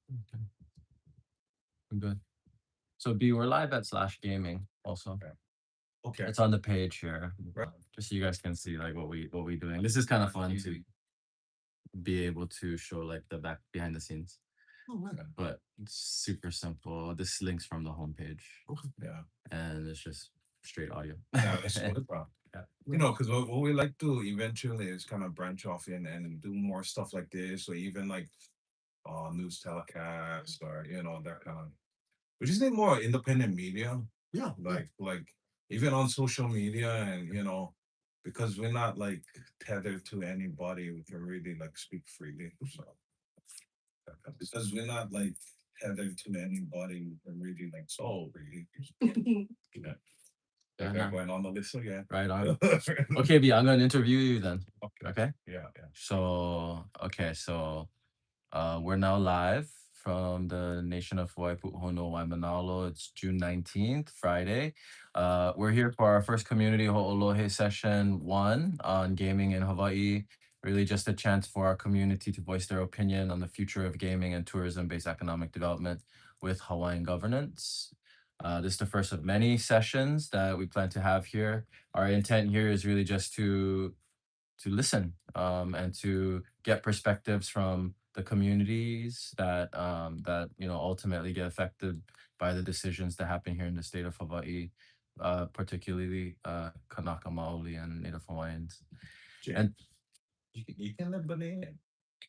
Okay, good. So B, we're live at Slash Gaming also. Okay. Okay. It's on the page here, Right. just so you guys can see like what we doing. This is kind of fun to be able to show like the back behind the scenes, Oh, man. but it's super simple. This links from the homepage, Okay. Yeah. and it's just straight audio. Yeah, that's good, bro. Yeah. Because what we like to eventually is kind of branch off in and do more stuff like this, or even like news telecasts, or that kind of. We just need more independent media. Yeah. Like even on social media, and because we're not like tethered to anybody, we can really like speak freely. So because we're not like tethered to anybody, we can really like so really. Yeah. Yeah, They're no. going on the list again. Right on. Okay, B, I'm gonna interview you then. Okay. Okay. Yeah, yeah. So we're now live from the nation of Hawaii, Pu'uhono, Waimanalo. It's June 19th, Friday. We're here for our first community ho'olohe session one on gaming in Hawaii. Really just a chance for our community to voice their opinion on the future of gaming and tourism-based economic development with Hawaiian governance. This is the first of many sessions that we plan to have here. Our intent here is really just to listen and to get perspectives from the communities that ultimately get affected by the decisions that happen here in the state of Hawaii, particularly Kanaka Maoli and Native Hawaiians. Jay, And you can let Bonet in.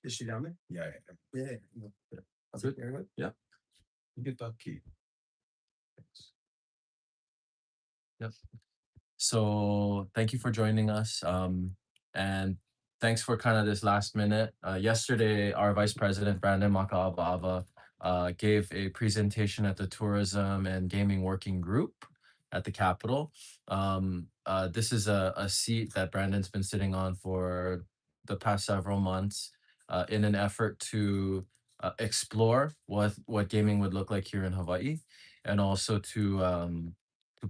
Is she down there? Yeah, yeah. Yeah. Yeah. good. Yeah. You get the key. Thanks. Yep. So thank you for joining us. And thanks for kind of this last minute. Yesterday, our Vice President, Brandon Makaabava, gave a presentation at the Tourism and Gaming Working Group at the Capitol. This is a seat that Brandon's been sitting on for the past several months in an effort to explore what gaming would look like here in Hawaii, and also to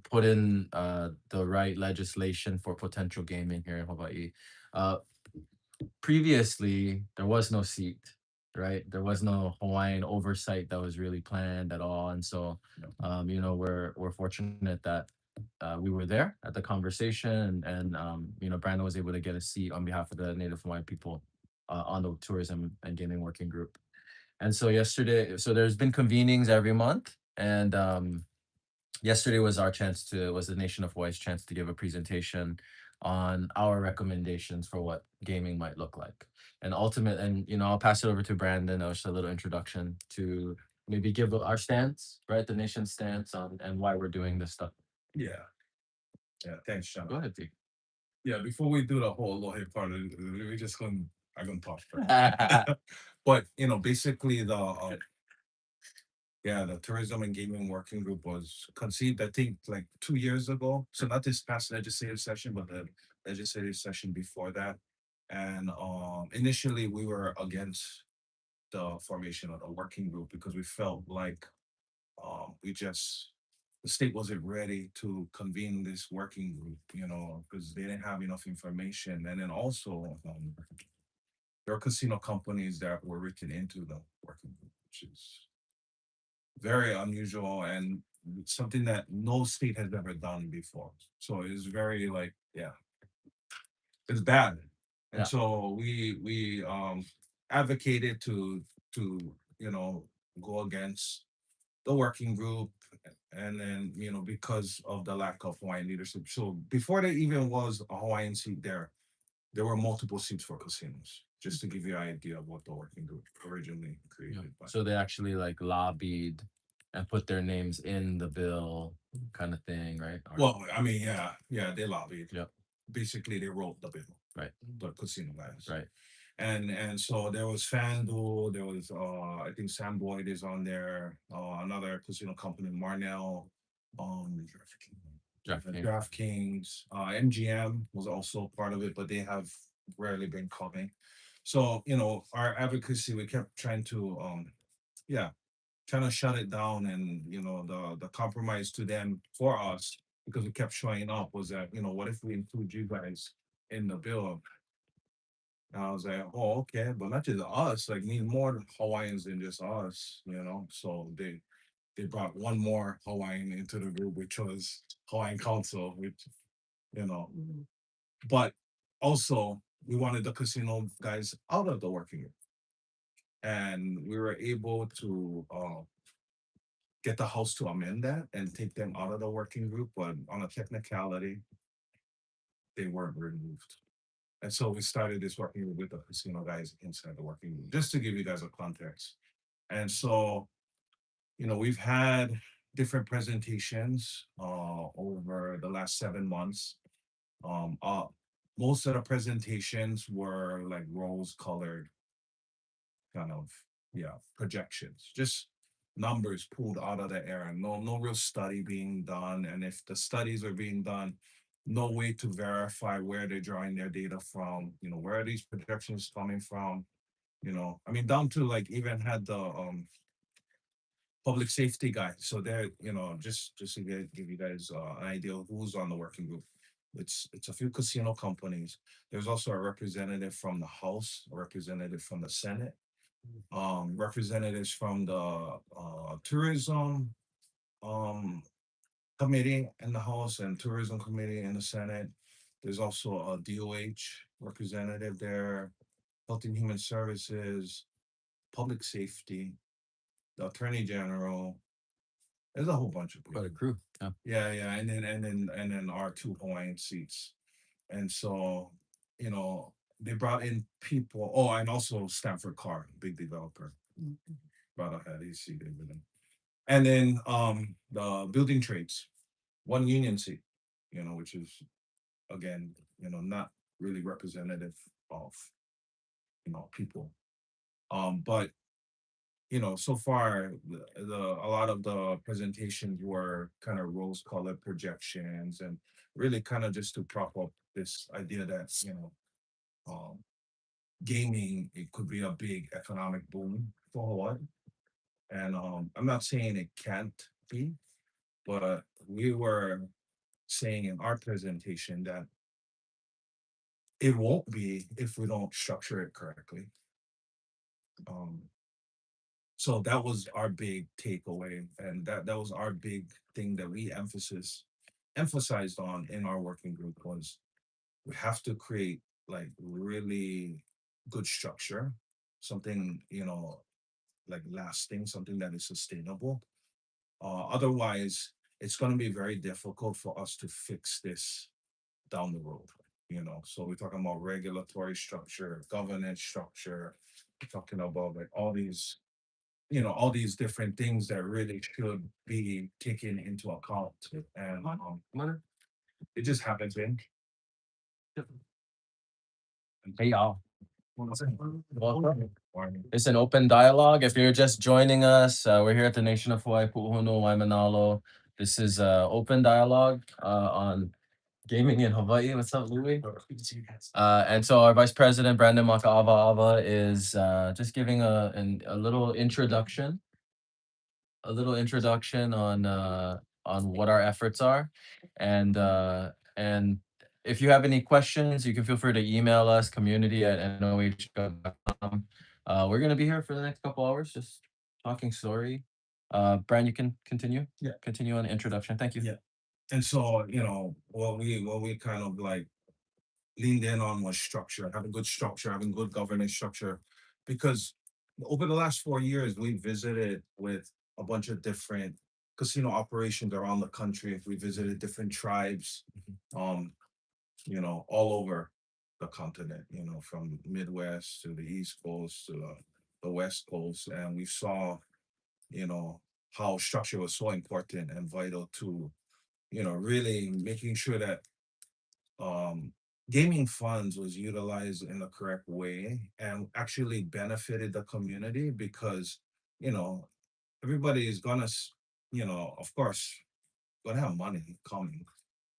put in the right legislation for potential gaming here in Hawaii. Uh, Previously, there was no seat, right? There was no Hawaiian oversight that was really planned at all, and so we're fortunate that we were there at the conversation, and Brandon was able to get a seat on behalf of the Native Hawaiian people on the tourism and gaming working group. And so yesterday, so there's been convenings every month, and yesterday was the Nation of Hawaii's chance to give a presentation on our recommendations for what gaming might look like. And I'll pass it over to Brandon. Just a little introduction to maybe give our stance, right? The nation's stance on and why we're doing this stuff. Yeah. Yeah. Thanks, Sean. Go ahead, T. Yeah, before we do the whole Lohe part, we just gonna I'm gonna talk first. Yeah. But basically the tourism and gaming working group was conceived, I think, like 2 years ago. So not this past legislative session, but the legislative session before that. And initially we were against the formation of the working group because we felt like we just the state wasn't ready to convene this working group, because they didn't have enough information. And then also there are casino companies that were written into the working group, which is very unusual and something that no state has ever done before. So it's very like, yeah, it's bad. And Yeah. so we advocated to go against the working group, and then because of the lack of Hawaiian leadership. So before there even was a Hawaiian seat there were multiple seats for casinos. Just to give you an idea of what the working group originally Yeah. created. But So they actually like lobbied and put their names in the bill, kind of thing, right? well, I mean, yeah, they lobbied. Yep. Basically, they wrote the bill, Right. the casino guys. Right. And so there was FanDuel, there was I think Sam Boyd is on there, another casino company, Marnell, DraftKings. DraftKings, MGM was also part of it, but they have rarely been coming. So our advocacy, we kept trying to yeah, trying to shut it down, and the compromise to them for us, because we kept showing up, was that what if we include you guys in the bill? And I was like, oh, okay, but not just us, like need more Hawaiians than just us, you know. So they brought one more Hawaiian into the group, which was Hawaiian Council, which you know. But also we wanted the casino guys out of the working group, and we were able to get the house to amend that and take them out of the working group. But on a technicality, they weren't removed. And so we started this working group with the casino guys inside the working group, just to give you guys a context. And so, we've had different presentations over the last 7 months. Um, uh, Most of the presentations were like rose colored kind of, yeah, projections, just numbers pulled out of the air. No real study being done. And if the studies are being done, no way to verify where they're drawing their data from, where are these projections coming from, I mean, down to like even had the public safety guy. So they're, just to give you guys an idea of who's on the working group. It's a few casino companies. There's also a representative from the House, a representative from the Senate, representatives from the tourism um, committee in the House and tourism committee in the Senate. There's also a DOH representative there, Health and Human Services, Public Safety, the Attorney General. There's a whole bunch of Quite a people. crew. Yeah. Yeah, yeah, and then our two Hawaiian seats, and so you know they brought in people. Oh, and also Stanford Carr, big developer, brought a head. He's seated with him. And then the building trades, one union seat, which is again, not really representative of people. But so far a lot of the presentations were kind of rose colored projections and really kind of just to prop up this idea that um, gaming, it could be a big economic boom for Hawaii. And I'm not saying it can't be, but we were saying in our presentation that it won't be if we don't structure it correctly. Um, so that was our big takeaway, and that was our big thing that we emphasized on in our working group was we have to create like really good structure, something like lasting, something that is sustainable. Otherwise, it's going to be very difficult for us to fix this down the road. So we're talking about regulatory structure, governance structure, we're talking about like all these different things that really should be taken into account. And it just happens in. Hey, y'all. Welcome. It's an open dialogue. If you're just joining us, we're here at the Nation of Hawaii, Pu'uhunu, Waimanalo. This is open dialogue on gaming in Hawaii. What's up, Louis? And so our Vice President, Brandon Makaava is just giving a little introduction, on what our efforts are, and if you have any questions, you can feel free to email us community@nohgov.com. We're gonna be here for the next couple hours, just talking story. Brian, you can continue. Yeah. Continue on the introduction. Thank you. Yeah. And so what we kind of like leaned in on was structure, having good structure, having good governance structure, because over the last 4 years we visited with a bunch of different casino operations around the country. We visited different tribes, um, all over the continent, from Midwest to the East Coast to the West Coast, and we saw, you know, how structure was so important and vital to, really making sure that um, gaming funds was utilized in the correct way and actually benefited the community because you know everybody is gonna of course gonna have money coming,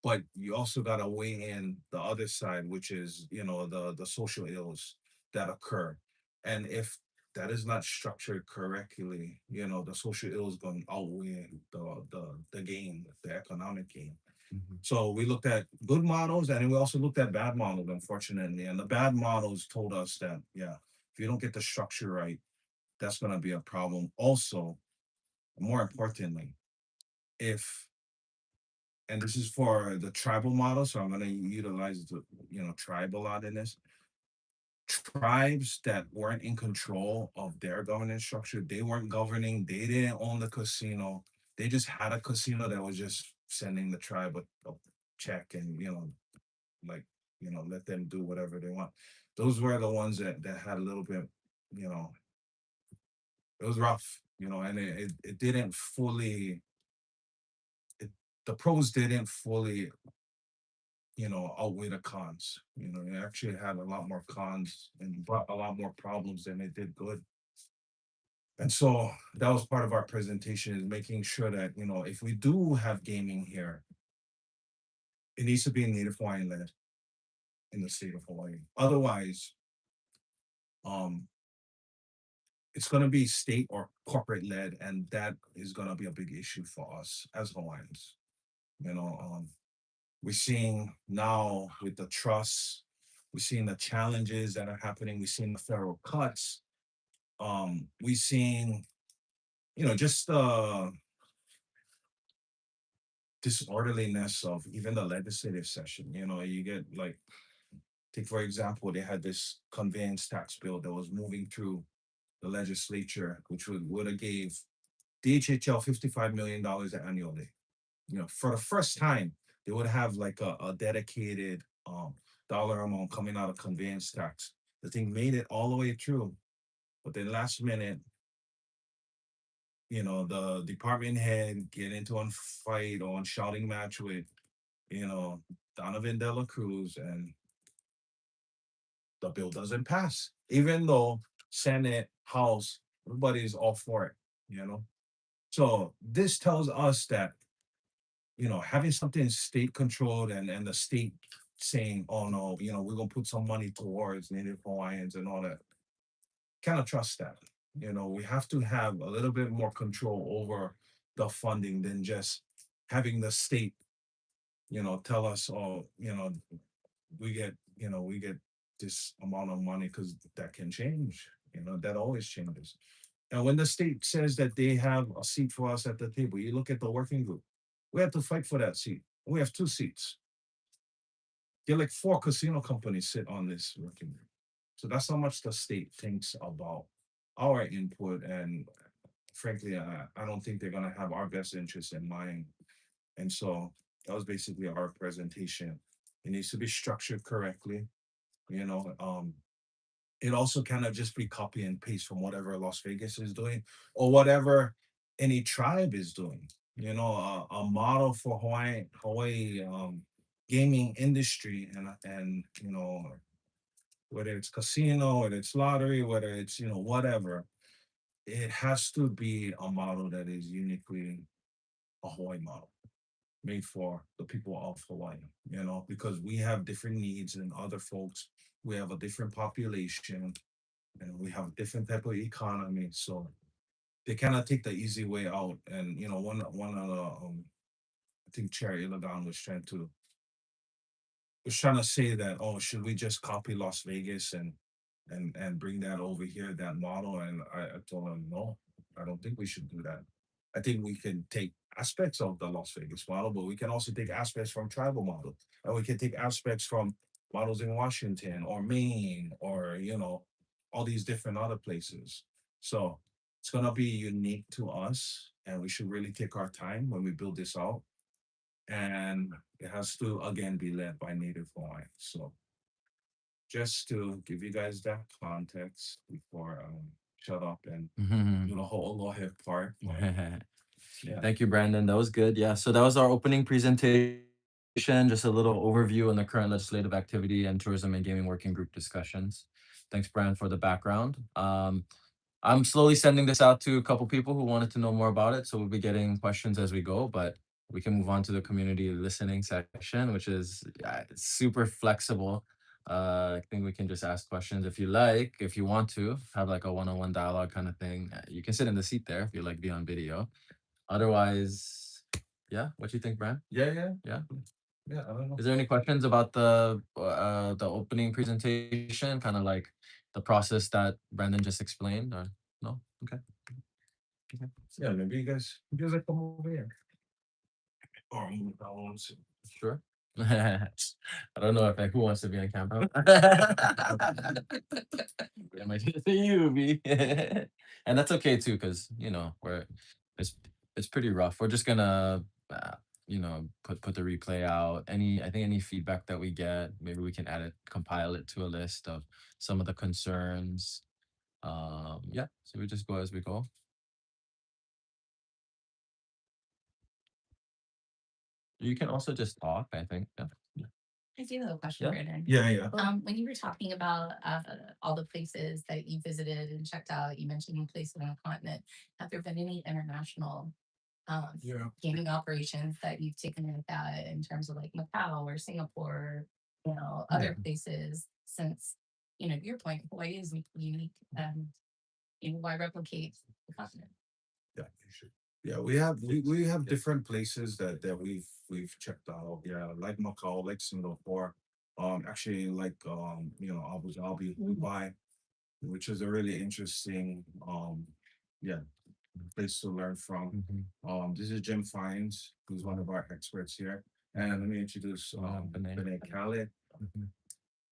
but you also gotta weigh in the other side, which is the social ills that occur. And if that is not structured correctly, the social ills going to outweigh the gain, the economic gain. Mhm. So we looked at good models and then we also looked at bad models, unfortunately. And the bad models told us that, yeah, if you don't get the structure right, that's going to be a problem. Also, more importantly, if, and this is for the tribal model, so I'm going to utilize the, tribe a lot in this. Tribes that weren't in control of their governance structure, they weren't governing, they didn't own the casino. They just had a casino that was just sending the tribe a check and, like, let them do whatever they want. Those were the ones that had a little bit, you know, it was rough, and it didn't fully, it, the pros didn't fully, outweigh the cons. It actually had a lot more cons and brought a lot more problems than it did good. And so that was part of our presentation, is making sure that, if we do have gaming here, it needs to be native Hawaiian led in the state of Hawaii. Otherwise, um, it's going to be state or corporate led, and that is going to be a big issue for us as Hawaiians. You know, um, we're seeing now with the trusts, we're seeing the challenges that are happening. We're seeing the federal cuts. We're seeing, just disorderliness of even the legislative session. You get like, take for example, they had this conveyance tax bill that was moving through the legislature, which would have gave DHHL $55 million annually. For the first time, they would have like a dedicated dollar amount coming out of conveyance tax. The thing made it all the way through, but then last minute, the department head get into a fight or a shouting match with, you know, Donovan De La Cruz, and the bill doesn't pass, even though Senate, House, everybody's all for it. You know, so this tells us that, having something state controlled, and the state saying, oh no, we're gonna put some money towards Native Hawaiians and all that, kind of trust that. We have to have a little bit more control over the funding than just having the state, tell us, oh, we get this amount of money, because that can change. That always changes. And when the state says that they have a seat for us at the table, you look at the working group. We have to fight for that seat. We have two seats. There are like four casino companies sit on this working group. So that's how much the state thinks about our input. And frankly, I don't think they're going to have our best interests in mind. And so that was basically our presentation. It needs to be structured correctly. You know, um, it also cannot just be copy and paste from whatever Las Vegas is doing or whatever any tribe is doing. A model for Hawaii gaming industry, and whether it's casino, whether it's lottery, whether it's whatever, it has to be a model that is uniquely a Hawaii model, made for the people of Hawaii. Because we have different needs than other folks. We have a different population, and we have a different type of economy. So they cannot take the easy way out. And one of the I think Chair Ilagan was trying to say that, oh, should we just copy Las Vegas and bring that over here, that model? And I told him, no, I don't think we should do that. I think we can take aspects of the Las Vegas model, but we can also take aspects from tribal model, and we can take aspects from models in Washington or Maine, or all these different other places. So it's gonna be unique to us, and we should really take our time when we build this out. And it has to again be led by Native Hawaiians. So just to give you guys that context before shut up and do the whole lawyer part. But yeah. Thank you, Brandon. That was good. Yeah. So that was our opening presentation. Just a little overview on the current legislative activity and tourism and gaming working group discussions. Thanks, Brand, for the background. I'm slowly sending this out to a couple people who wanted to know more about it. So we'll be getting questions as we go, but we can move on to the community listening section, which is, yeah, it's super flexible. I think we can just ask questions if you like. If you want to have like a one-on-one dialogue kind of thing, you can sit in the seat there if you like be on video. Otherwise, Yeah, what you think, Brand? Yeah, yeah, Yeah. yeah. I don't know. Is there any questions about the opening presentation, kind of like the process that Brandon just explained, or no? Okay. Okay. Yeah, maybe you guys like come over here or move down. Sure. I don't know if like who wants to be on camera. It might just be you, B. And that's okay too, because it's it's pretty rough. We're just gonna put the replay out. I think any feedback that we get, maybe we can add it, compile it to a list of some of the concerns. Yeah. So we just go as we go. You can also just talk, I think. Yeah. I do have a question, Yeah. Brandon. Yeah, yeah. When you were talking about all the places that you visited and checked out, you mentioned you placed on a continent. Have there been any international Yeah. gaming operations that you've taken a look at in terms of like Macau or Singapore, other places? Since your point, Hawaii is unique, and why replicate the continent? Yeah, you should. Yeah, we have different places that we've checked out. Yeah, like Macau, like Singapore. Actually, like Abu Dhabi, Dubai, which is a really interesting yeah place to learn from. Mhm. This is Jim Fines, who's one of our experts here, and let me introduce Benet. Benet Khaled. Mhm.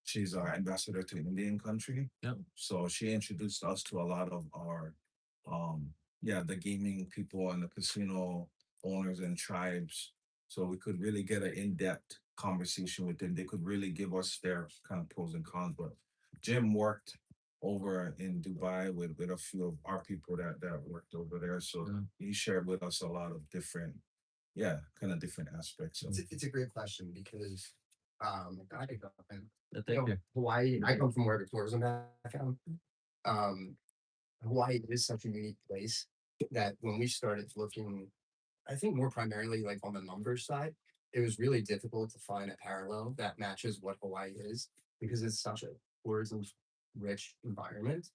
She's our ambassador to Indian country. Yep. So she introduced us to a lot of our, yeah, the gaming people and the casino owners and tribes. So we could really get an in-depth conversation with them. They could really give us their kind of pros and cons. But Jim worked over in Dubai with a few of our people that worked over there. So Yeah. he shared with us a lot of different, yeah, kind of different aspects of It's a great question because I think Thank you. Hawaii. I come from more of a tourism background. Um, Hawaii is such a unique place that when we started looking, I think more primarily like on the numbers side, it was really difficult to find a parallel that matches what Hawaii is because it's such a tourism rich environment.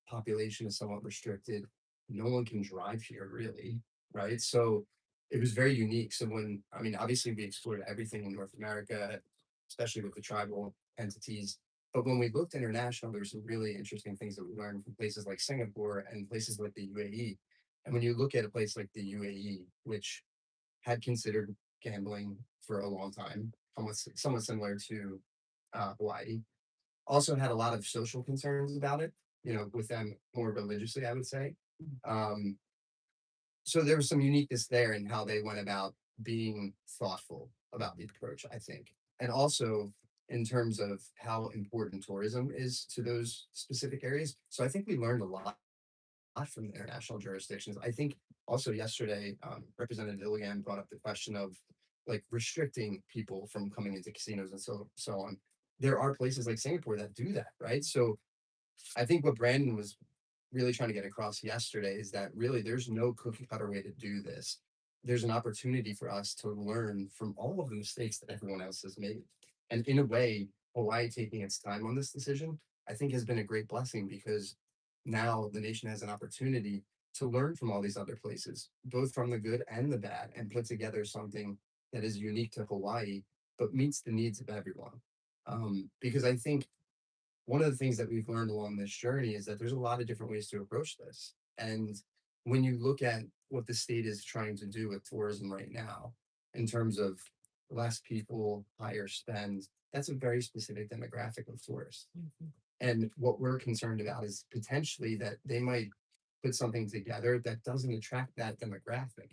Population is somewhat restricted. No one can drive here really, right? So it was very unique. So when I mean, obviously we explored everything in North America, especially with the tribal entities. But when we looked international, there were some really interesting things that we learned from places like Singapore and places like the UAE. And when you look at a place like the UAE, which had considered gambling for a long time, almost somewhat similar to Hawaii, also had a lot of social concerns about it, with them more religiously, I would say. Um, so there was some uniqueness there in how they went about being thoughtful about the approach, I think. And also in terms of how important tourism is to those specific areas. So I think we learned a lot from the international jurisdictions. I think also yesterday, Representative Illigan brought up the question of like restricting people from coming into casinos and so on. There are places like Singapore that do that, right? So I think what Brandon was really trying to get across yesterday is that really there's no cookie cutter way to do this. There's an opportunity for us to learn from all of the mistakes that everyone else has made. And in a way, Hawaii taking its time on this decision, I think has been a great blessing because now the nation has an opportunity to learn from all these other places, both from the good and the bad, and put together something that is unique to Hawaii, but meets the needs of everyone. Because I think one of the things that we've learned along this journey is that there's a lot of different ways to approach this. And when you look at what the state is trying to do with tourism right now, in terms of less people, higher spend, that's a very specific demographic of tourists. And what we're concerned about is potentially that they might put something together that doesn't attract that demographic.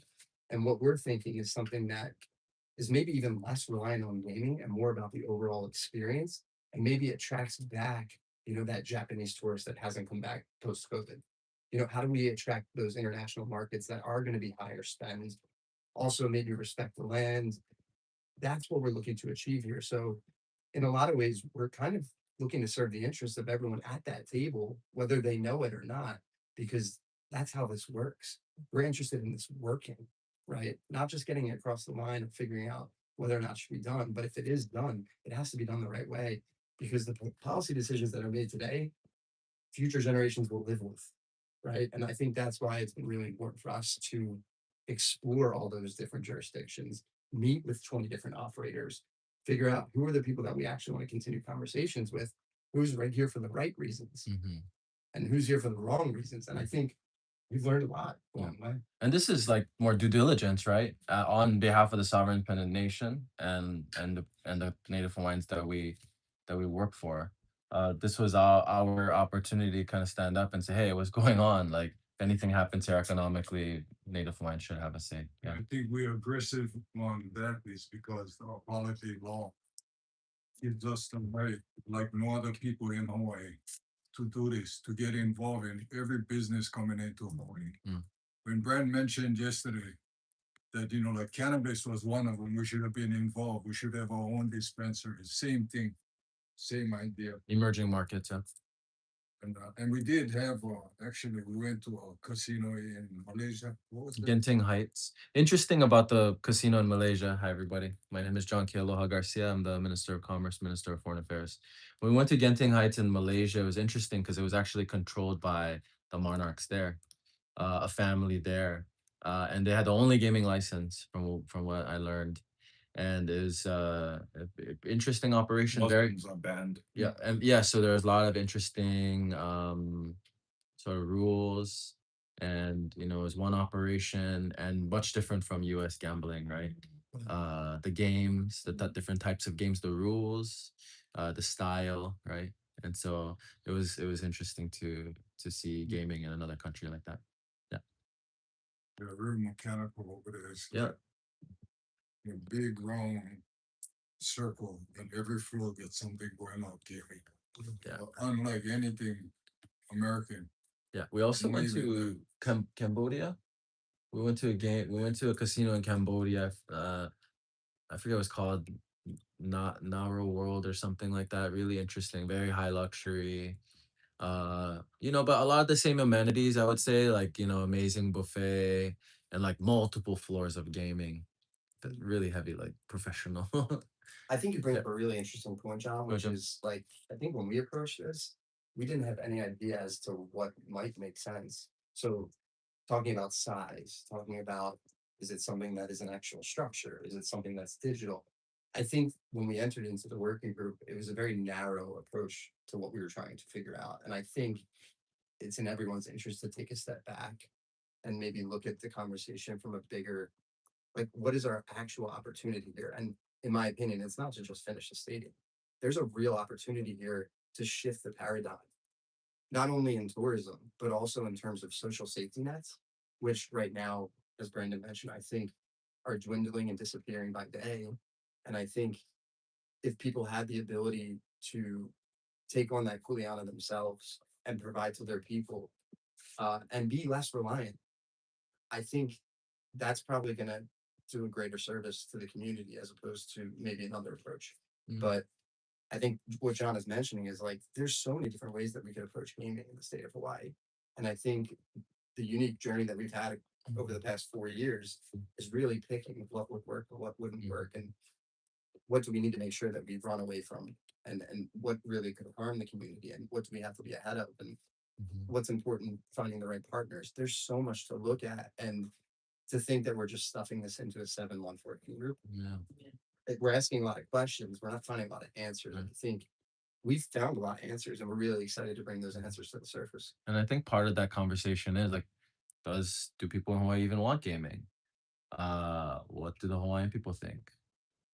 And what we're thinking is something that is maybe even less reliant on gaming and more about the overall experience. And maybe it tracks back, that Japanese tourist that hasn't come back post COVID. How do we attract those international markets that are going to be higher spend? Also, maybe respect the land. That's what we're looking to achieve here. So, in a lot of ways, we're kind of looking to serve the interests of everyone at that table, whether they know it or not, because that's how this works. We're interested in this working, right? Not just getting it across the line and figuring out whether or not it should be done, but if it is done, it has to be done the right way because the policy decisions that are made today, future generations will live with, right? And I think that's why it's been really important for us to explore all those different jurisdictions, meet with 20 different operators, figure out who are the people that we actually want to continue conversations with, who's right here for the right reasons, and who's here for the wrong reasons. And I think we've learned a lot along the way. And this is like more due diligence, right? On behalf of the sovereign independent nation and the Native Hawaiians that we work for. This was our opportunity to kind of stand up and say, hey, what's going on? Like, if anything happens here economically, Native Hawaiians should have a say. Yeah. I think we're aggressive on that is because our polity law gives us the right, like no other people in Hawaii, to do this, to get involved in every business coming into Hawaii. Mm. When Brad mentioned yesterday that, you know, like cannabis was one of them, we should have been involved. We should have our own dispensary. Same thing, same idea. Emerging markets, yeah. And we did have, actually, we went to a casino in Malaysia. What was that? Genting Heights. Interesting about the casino in Malaysia. Hi, everybody. My name is John Kealoha Garcia. I'm the Minister of Commerce, Minister of Foreign Affairs. When we went to Genting Heights in Malaysia, it was interesting because it was actually controlled by the monarchs there, a family there. And they had the only gaming license from what I learned. And it was interesting operation. Very, Muslims are banned. yeah, and yeah, so there's a lot of interesting sort of rules, and you know, it was one operation and much different from US gambling, right? The games, different types of games, the rules, the style, right? And so it was interesting to see gaming in another country like that. Yeah. They're very mechanical over there. It's Yeah. like a big round circle, and every floor gets something going on gaming. Yeah. Unlike anything American. Yeah, we also went Maybe to Cambodia. We went to a game. We went to a casino in Cambodia. I forget what it's called, not Naro World or something like that. Really interesting, very high luxury. You know, but a lot of the same amenities, I would say, like, you know, amazing buffet and like multiple floors of gaming. Really heavy, like professional. I think you bring Yeah. up a really interesting point, John, which John. is like, I think when we approached this, we didn't have any idea as to what might make sense. So, talking about size, talking about, is it something that is an actual structure? Is it something that's digital? I think when we entered into the working group, it was a very narrow approach to what we were trying to figure out. And I think it's in everyone's interest to take a step back and maybe look at the conversation from a bigger, like, what is our actual opportunity here? And in my opinion, it's not to just finish the stadium. There's a real opportunity here to shift the paradigm, not only in tourism, but also in terms of social safety nets, which right now, as Brandon mentioned, I think are dwindling and disappearing by day. And I think if people had the ability to take on that kuleana themselves and provide to their people, and be less reliant, I think that's probably going to do a greater service to the community as opposed to maybe another approach. Mhm. But I think what John is mentioning is like there's so many different ways that we could approach gaming in the state of Hawaii. And I think the unique journey that we've had over the past 4 years is really picking what would work and what wouldn't work, and what do we need to make sure that we run away from, and what really could harm the community, and what do we have to be ahead of, and what's important, finding the right partners. There's so much to look at, and to think that we're just stuffing this into a 7-month working group. Yeah. We're asking a lot of questions. We're not finding a lot of answers. I think we've found a lot of answers, and we're really excited to bring those answers to the surface. And I think part of that conversation is like, do people in Hawaii even want gaming? What do the Hawaiian people think?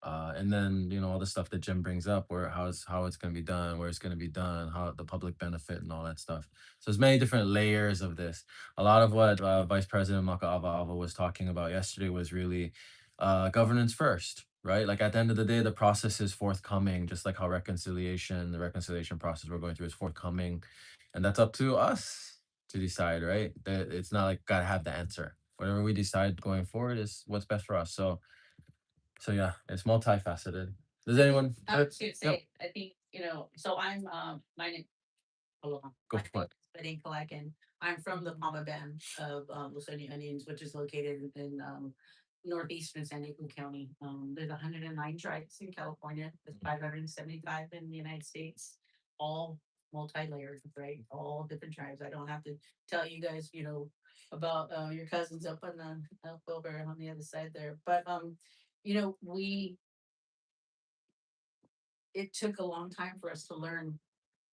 And then, you know, all the stuff that Jim brings up, how it's going to be done, where it's going to be done, how the public benefit and all that stuff. So there's many different layers of this. A lot of what Vice President Maka'ava was talking about yesterday was really governance first, right? Like at the end of the day, the process is forthcoming, just like how the reconciliation process we're going through is forthcoming, and that's up to us to decide, right? That it's not like gotta have the answer. Whatever we decide going forward is what's best for us. So yeah, it's multifaceted. Does anyone? I was gonna Yep. say, I think, you know, so I'm, my name, aloha. Go My for name it. is Betty Kalakin. I'm from the Palma Band of, Lusonia Indians, which is located in, northeastern San Diego County. There's 109 tribes in California. There's 575 in the United States. All multi-layered, right? All different tribes. I don't have to tell you guys, about your cousins up on the over on the other side there. But we it took a long time for us to learn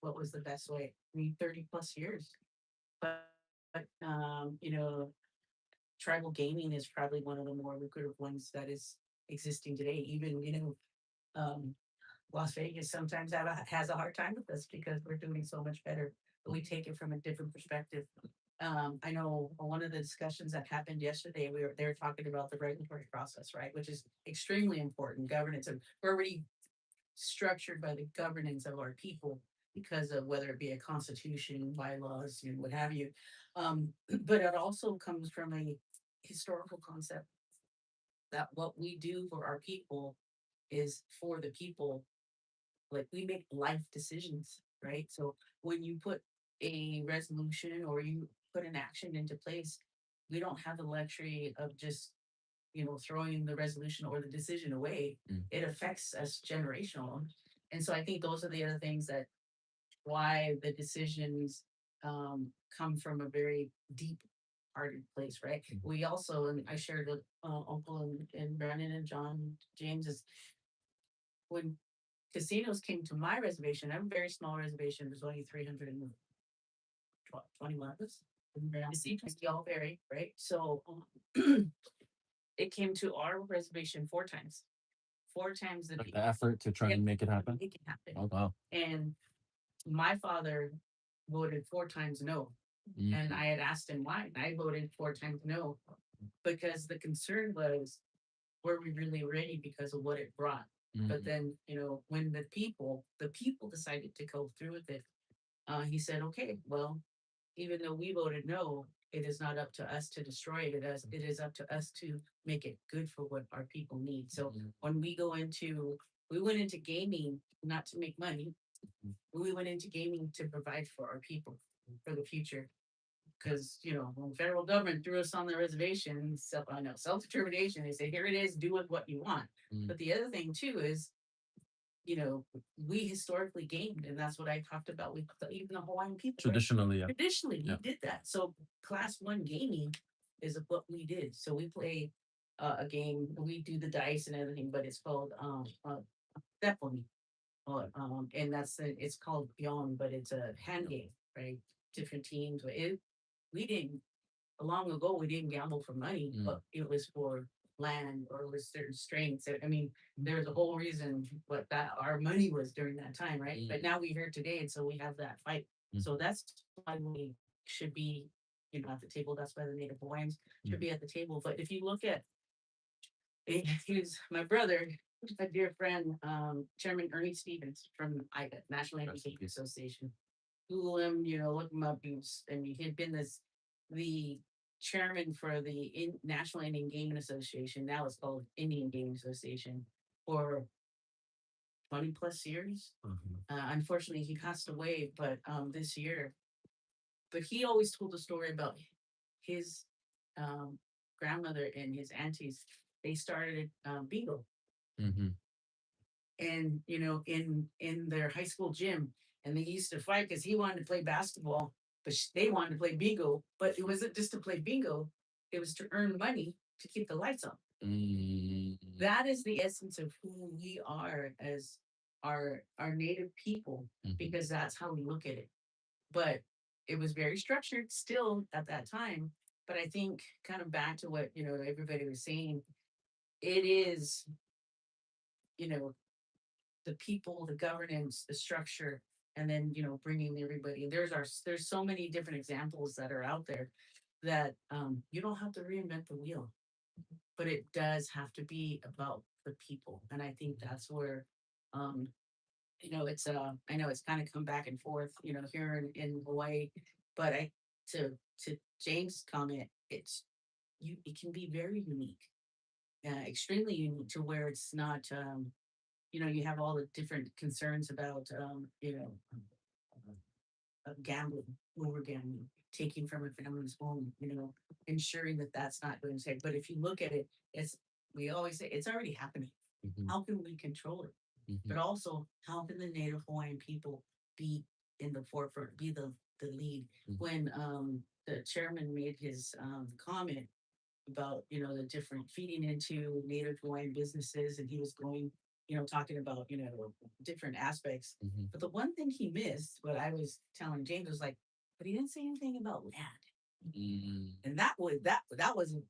what was the best way. I mean, 30 plus years. But tribal gaming is probably one of the more lucrative ones that is existing today. Even, Las Vegas sometimes has a hard time with us because we're doing so much better, but we take it from a different perspective. I know one of the discussions that happened yesterday, they were talking about the regulatory process, right, which is extremely important. Governance, and we're already structured by the governance of our people because of whether it be a constitution, bylaws, what have you. But it also comes from a historical concept that what we do for our people is for the people. Like, we make life decisions, right? So when you put a resolution or you put an action into place, we don't have the luxury of just throwing the resolution or the decision away. It affects us generational. And so I think those are the other things that why the decisions come from a very deep hearted place, right? We also, and I shared with Uncle and Brandon and John James, is when casinos came to my reservation. I have a very small reservation. There's only 321 of us. We all vary, right? So it came to our reservation 4 times. 4 times the Like the effort to try and make it happen. Make it happen. Oh wow. And my father voted 4 times no. And I had asked him why. And I voted 4 times no because the concern was, were we really ready because of what it brought? But then, when the people decided to go through with it, he said, okay, well, even though we voted no, it is not up to us to destroy it. It is up to us to make it good for what our people need. So when we went into gaming not to make money. We went into gaming to provide for our people for the future. Because when the federal government threw us on the reservation, self-determination, they say, here it is, do with what you want. But the other thing too is, we historically gamed, and that's what I talked about with even the Hawaiian people. Traditionally, yeah. Traditionally, we did that. So class 1 gaming is what we did. So we play a game. We do the dice and everything, but it's called Definitely. And it's called Beyond, but it's a hand game, right? Different teams. We didn't long ago. We didn't gamble for money, but it was for land or with certain strengths. I mean, there's a whole reason what that our money was during that time, right? But now we're here today, and so we have that fight. So that's why we should be, at the table. That's why the Native Hawaiians should be at the table. But if you look at, he's my brother, a dear friend, Chairman Ernie Stevens from IGA, National Indian Gaming Association. Google him, look him up. He had been the chairman for the National Indian Gaming Association. Now it's called Indian Gaming Association for 20 plus years. Unfortunately, he passed away, but this year. But he always told the story about his grandmother and his aunties. They started bingo, and in their high school gym, and they used to fight because he wanted to play basketball, but they wanted to play bingo. But it wasn't just to play bingo; it was to earn money to keep the lights on. That is the essence of who we are as our native people, because that's how we look at it. But it was very structured still at that time. But I think, kind of back to what everybody was saying, it is the people, the governance, the structure, and then bringing everybody. There's so many different examples that are out there that you don't have to reinvent the wheel, but it does have to be about the people. And I think that's where it's I know it's kind of come back and forth here in Hawaii, but to James' comment, it can be very unique, extremely unique, to where it's not you have all the different concerns about gambling, over gambling, taking from a family's home, ensuring that that's not going to say. But if you look at it, we always say it's already happening. How can we control it? But also, how can the Native Hawaiian people be in the forefront, be the lead. Mhm. When the chairman made his comment about, you know, the different feeding into Native Hawaiian businesses, and he was going, you know, talking about, you know, different aspects. Mhm. But the one thing he missed, what I was telling James, was like, but he didn't say anything about land. Mm, And that was a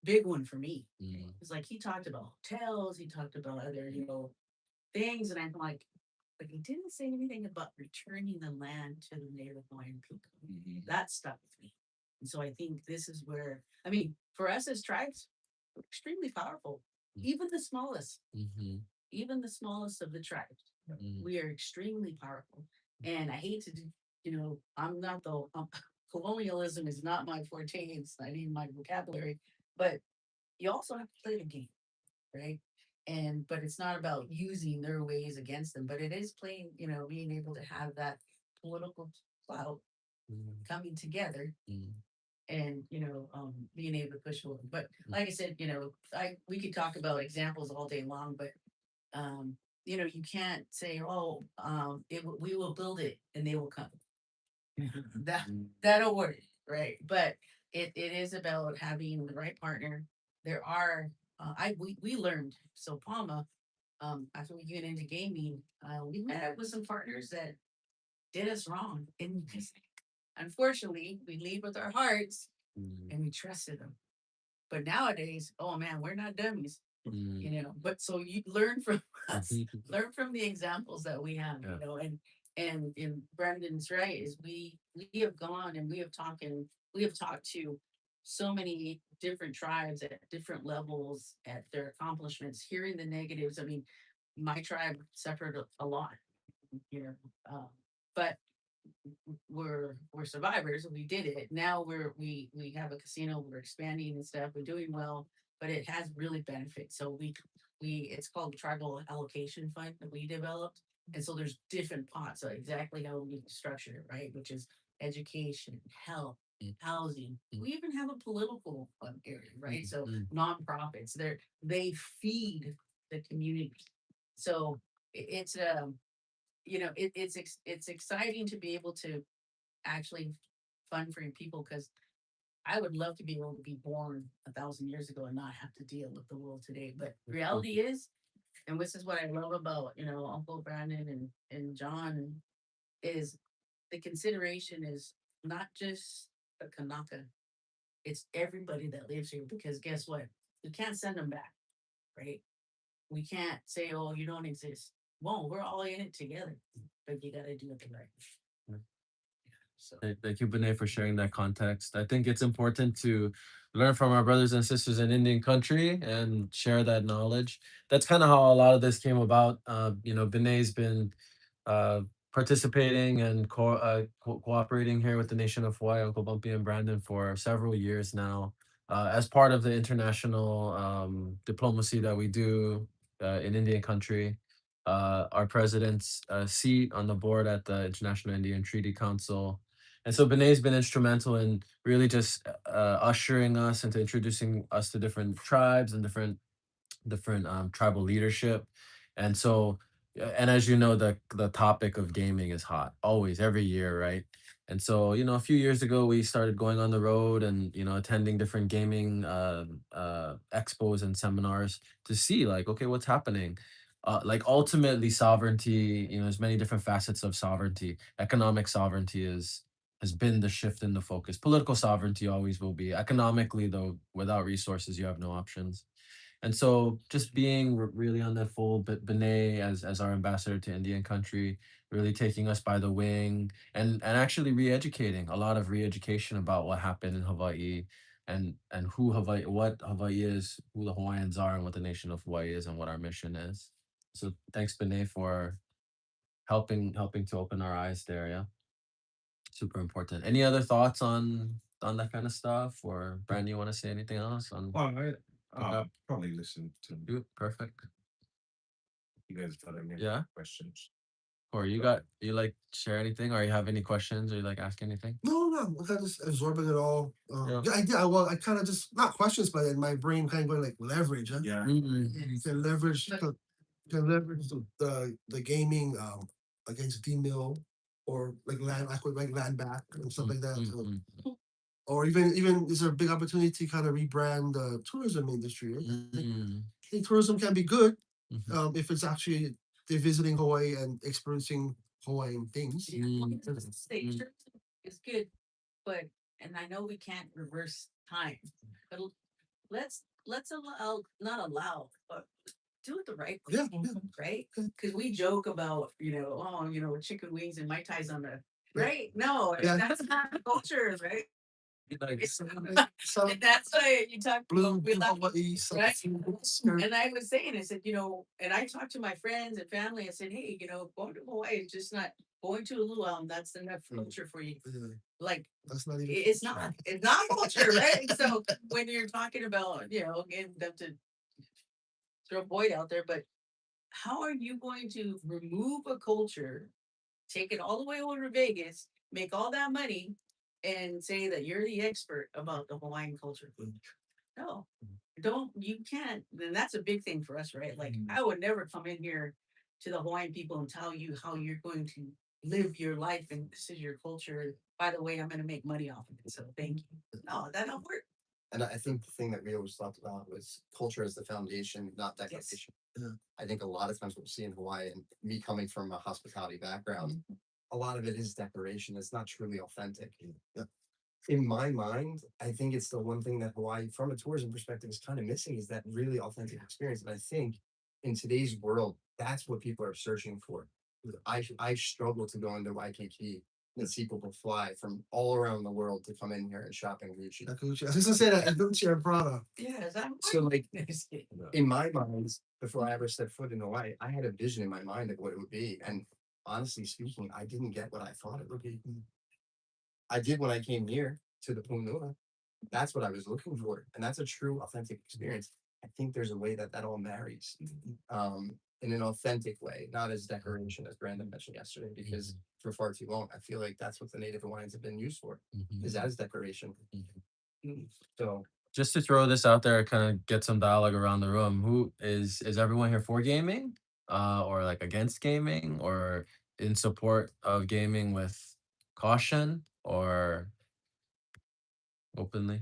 big one for me. mm, It's like he talked about hotels, he talked about other, you know, things, and I'm like, but he didn't say anything about returning the land to the Native Hawaiian people. mhm, That stuck with me. And so I think this is where, I mean, for us as tribes, we're extremely powerful. Mm. Even the smallest, mhm, even the smallest of the tribes, mm, we are extremely powerful. And I hate to do, you know, I'm not the colonialism is not my forte. It's not even my vocabulary, but you also have to play the game, right? And but it's not about using their ways against them, but it is playing, you know, being able to have that political clout mm, coming together mm, and, you know, being able to push forward. But Mm. like I said, you know, we could talk about examples all day long, but um, you know, you can't say, oh, we will build it and they will come. that mm, that'll work, right? But it is about having the right partner. There are we learned, so Palma, after we get into gaming, we met up with some partners that did us wrong, and unfortunately we lead with our hearts mm, and we trusted them. But nowadays, oh man, we're not dummies, mm, you know. But so you learn from us, mhm. learn from the examples that we have, Yeah. you know. And Brandon's right, is we have gone and we have talked to so many different tribes at different levels at their accomplishments, hearing the negatives. I mean, my tribe suffered a lot, you know, but we're survivors. We did it. Now we have a casino. We're expanding and stuff. We're doing well, but it has really benefits. So we it's called tribal allocation fund that we developed, and so there's different pots. So exactly how we structure it, right? Which is education, health, Mm. housing. Mm. We even have a political fund area, right? Mm, So mm. nonprofits. They feed the community. So it's you know, it's exciting to be able to actually fund for people, because I would love to be able to be born 1,000 years ago and not have to deal with the world today. But reality is, and this is what I love about, you know, Uncle Brandon and John, is the consideration is not just the Kanaka, it's everybody that lives here. Because guess what? We can't send them back, right? We can't say, oh, you don't exist. Well, we're all in it together, but you got to do it the right way. So Thank you, Benet, for sharing that context. I think it's important to learn from our brothers and sisters in Indian country and share that knowledge. That's kind of how a lot of this came about. You know, Benet's been uh, participating and cooperating here with the nation of Hawaii, Uncle Bumpy and Brandon, for several years now, as part of the international diplomacy that we do in Indian country. Our president's seat on the board at the International Indian Treaty Council, and so Benet's been instrumental in really just ushering us into introducing us to different tribes and different tribal leadership. And so, and as you know, the topic of gaming is hot always, every year, right? And so, you know, a few years ago, we started going on the road and, you know, attending different gaming expos and seminars to see, like, okay, what's happening. Like ultimately sovereignty, you know, there's many different facets of sovereignty. Economic sovereignty has been the shift in the focus. Political sovereignty always will be. Economically, though, without resources, you have no options. And so just being really on that full Benet as our ambassador to Indian country, really taking us by the wing and actually re-educating, a lot of re-education about what happened in Hawaii and who Hawaii, what Hawaii is, who the Hawaiians are, and what the nation of Hawaii is, and what our mission is. So thanks, Benet, for helping to open our eyes there. Yeah, super important. Any other thoughts on that kind of stuff? Or Brandon, you want to say anything else on? Well, I Okay. probably listen to You perfect. you guys got any Yeah. questions. Or you like share anything, or you have any questions, or you like ask anything? No, no, I'm kind of just absorbing it all. Yeah. Yeah, I did. Well, I kind of just not questions, but in my brain kind of going like leverage. Huh? Yeah. Mm, You can leverage, can leverage the gaming against D mill or like like land back and stuff like that. So, mm, or even is there a big opportunity to kind of rebrand the tourism industry? Right? mm, I think tourism can be good mhm, if it's actually they're visiting Hawaii and experiencing Hawaiian things. mm, Say mm. tourism is good, but and I know we can't reverse time, but let's allow not allow, but do it the right way, Yeah, yeah. right? Because we joke about oh chicken wings and mai tais on the Yeah. right. No, Yeah. that's not the culture, right? Like, It's Some and that's why you talk blue, about we blue love Hawaii, some right? skirt. And I was saying, I said, and I talked to my friends and family. I said, hey, going to Hawaii is just not going to a luau. That's enough culture for you. Yeah, Like that's not even. it's not culture, right? So when you're talking about, getting them to throw Boyd out there, but how are you going to remove a culture, take it all the way over to Vegas, make all that money, and say that you're the expert about the Hawaiian culture? No, you can't. And that's a big thing for us, right? Like, I would never come in here to the Hawaiian people and tell you how you're going to live your life and this is your culture. By the way, I'm going to make money off of it. So thank you. No, that don't work. And I think the thing that we always talked about was culture as the foundation, not Yes. decoration. Yeah. I think a lot of times what we see in Hawaii, and me coming from a hospitality background, a lot of it is decoration. It's not truly authentic. Yeah. In my mind, I think it's the one thing that Hawaii, from a tourism perspective, is kind of missing is that really authentic experience. And I think in today's world, that's what people are searching for. I struggle to go into Waikiki and see people fly from all around the world to come in here and shop in Gucci. Gucci. I was just gonna say that Gucci and Prada. Yeah, is that So, like, Just kidding. in my mind, before I ever stepped foot in Hawaii, I had a vision in my mind of what it would be. And honestly speaking, I didn't get what I thought it would be. I did when I came here to the Punua. That's what I was looking for. And that's a true, authentic experience. I think there's a way that that all marries in an authentic way, not as decoration, as Brandon mentioned yesterday, because for far too long, I feel like that's what the Native Hawaiians have been used for, is as decoration. So Just to throw this out there, kind of get some dialogue around the room. Who is everyone here for gaming, or like against gaming, or in support of gaming with caution, or openly?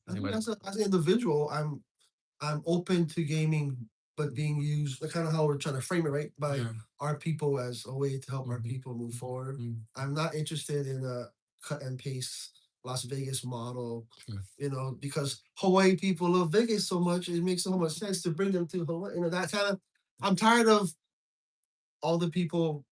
I think Anybody? as an individual, I'm open to gaming, but being used like kind of how we're trying to frame it, right? By Yeah. our people as a way to help our Mhm. people move forward. Mm. I'm not interested in a cut and paste Las Vegas model, Sure. because Hawaii people love Vegas so much, it makes so much sense to bring them to Hawaii. That kind of, I'm tired of all the people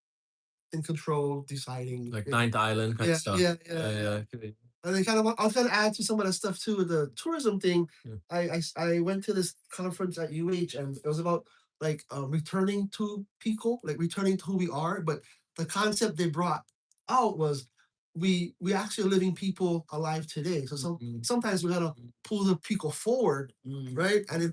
in control deciding. Like Ninth Island kind of Yeah, stuff. yeah, yeah, yeah. Okay. And then I was gonna add to some of the stuff too with the tourism thing. Yeah. I went to this conference at UH and it was about like returning to people, like returning to who we are. But the concept they brought out was we actually are living people alive today. So sometimes we gotta pull the people forward, right? And it,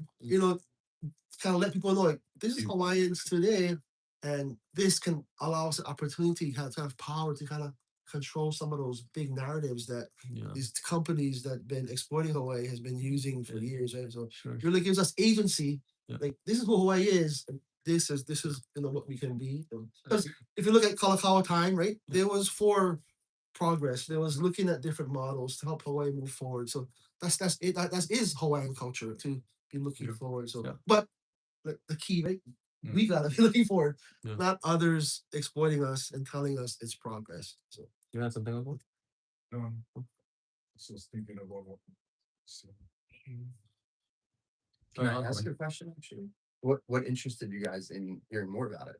kind of let people know like this is Hawaiians today, and this can allow us an opportunity to have power to kind of control some of those big narratives that Yeah. these companies that been exploiting Hawaii has been using for years. Right? So Sure. it really gives us agency. Yeah. Like this is who Hawaii is. And this is what we can be. Because if you look at Kalakaua time, right, there was for progress. There was looking at different models to help Hawaii move forward. So that's it. That is Hawaiian culture to be looking forward. So, Yeah. but the key, right? We gotta be looking forward, not others exploiting us and telling us it's progress. So You had something, Uncle? Just thinking about what. So, can I Uncle, ask you a question actually? What interested you guys in hearing more about it?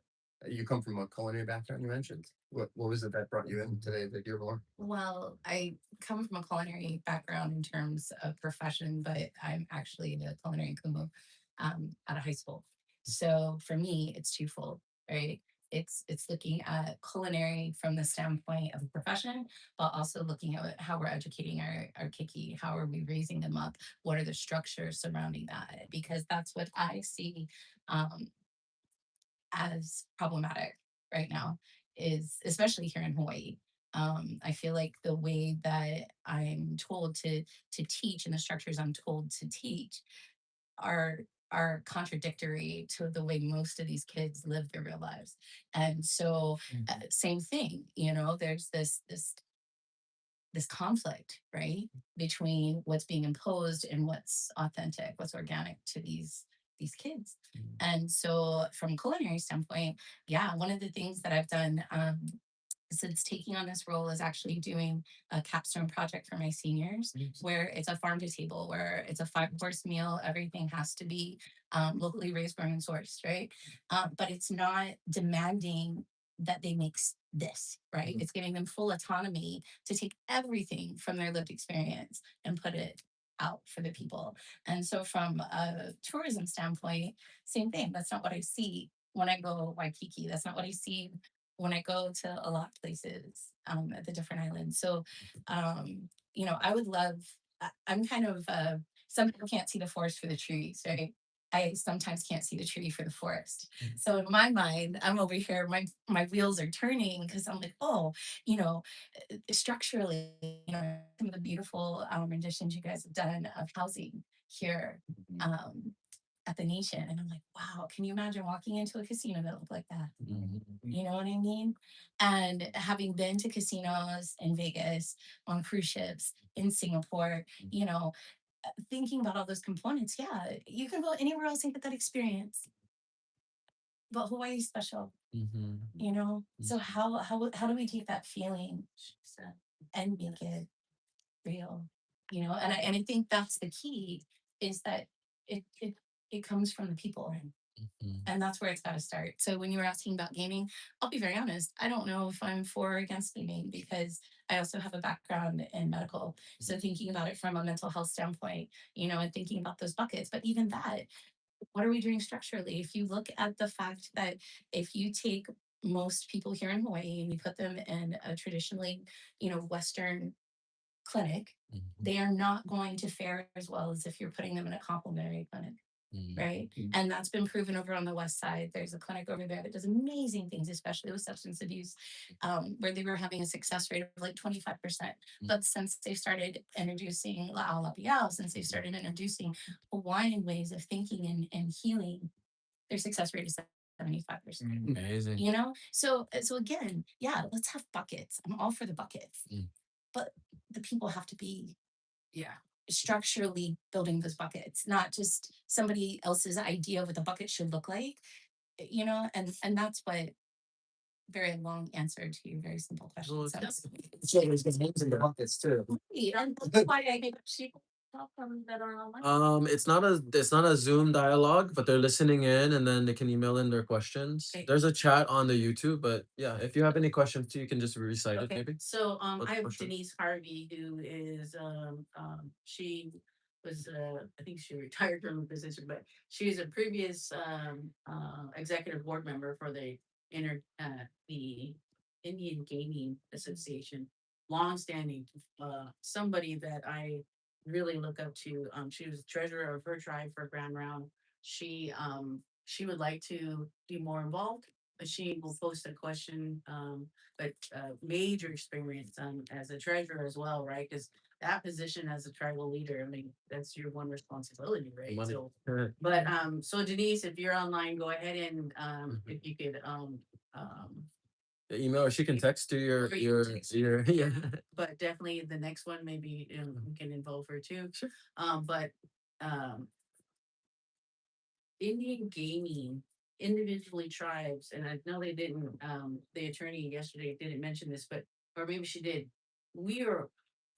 You come from a culinary background, you mentioned. What was it that brought you in today to hear more? Well, I come from a culinary background in terms of profession, but I'm actually a culinary kumu out of high school. So for me, it's twofold, right? It's looking at culinary from the standpoint of a profession, but also looking at how we're educating our kiki, how are we raising them up, what are the structures surrounding that? Because that's what I see um, as problematic right now is especially here in Hawaii. I feel like the way that I'm told to teach and the structures I'm told to teach are are contradictory to the way most of these kids live their real lives. And so, same thing, there's this conflict, right, between what's being imposed and what's authentic, what's organic to these kids. And so, from a culinary standpoint, yeah, one of the things that I've done since taking on this role is actually doing a capstone project for my seniors, where it's a farm to table, where it's a 5-course meal. Everything has to be locally raised, grown, and sourced, right? But it's not demanding that they make this, right? It's giving them full autonomy to take everything from their lived experience and put it out for the people. And so, from a tourism standpoint, same thing. That's not what I see when I go Waikiki. That's not what I see when I go to a lot of places at the different islands. So, I would love, I'm kind of, some people can't see the forest for the trees, right? I sometimes can't see the tree for the forest. So in my mind, I'm over here, my wheels are turning because I'm like, oh, you know, structurally, some of the beautiful renditions you guys have done of housing here at the nation. And I'm like, wow, can you imagine walking into a casino that looked like that? You know what I mean? And having been to casinos in Vegas, on cruise ships, in Singapore, thinking about all those components, yeah, you can go anywhere else and get that experience. But Hawaii's special, So how do we take that feeling and make it real? And I think that's the key, is that it comes from the people. And that's where it's got to start. So when you were asking about gaming, I'll be very honest. I don't know if I'm for or against gaming, because I also have a background in medical. So thinking about it from a mental health standpoint, and thinking about those buckets. But even that, what are we doing structurally? If you look at the fact that if you take most people here in Hawaii and you put them in a traditionally, Western clinic, they are not going to fare as well as if you're putting them in a complementary clinic. Right. And that's been proven over on the West Side. There's a clinic over there that does amazing things, especially with substance abuse, where they were having a success rate of like 25%. But since they started introducing La'au Lapiao, since they started introducing Hawaiian ways of thinking and healing, their success rate is 75%. Amazing. So again, yeah, let's have buckets. I'm all for the buckets. But the people have to be structurally building those buckets, not just somebody else's idea of what the bucket should look like, and that's what, very long answer to your very simple question. So there's the names in the buckets too. And that's why I make people that are online. It's not a Zoom dialogue, but they're listening in, and then they can email in their questions. Okay. There's a chat on the YouTube, but yeah, if you have any questions too, you can just recite it Okay. maybe. So What's I the have question? Denise Harvey, who is she was I think she retired from the position, but she is a previous executive board member for the Indian Gaming Association, longstanding somebody that I really look up to. She was treasurer of her tribe for Grand Round. She would like to be more involved, but she will post a question. But major experience as a treasurer as well, right? Because that position as a tribal leader, I mean, that's your one responsibility, right? Money. So, but so Denise, if you're online, go ahead and if you could Email, or she can text to your or you can text me. yeah. But definitely the next one, maybe we can involve her too. But Indian gaming, individually tribes, and I know they didn't, the attorney yesterday didn't mention this, but, or maybe she did. We are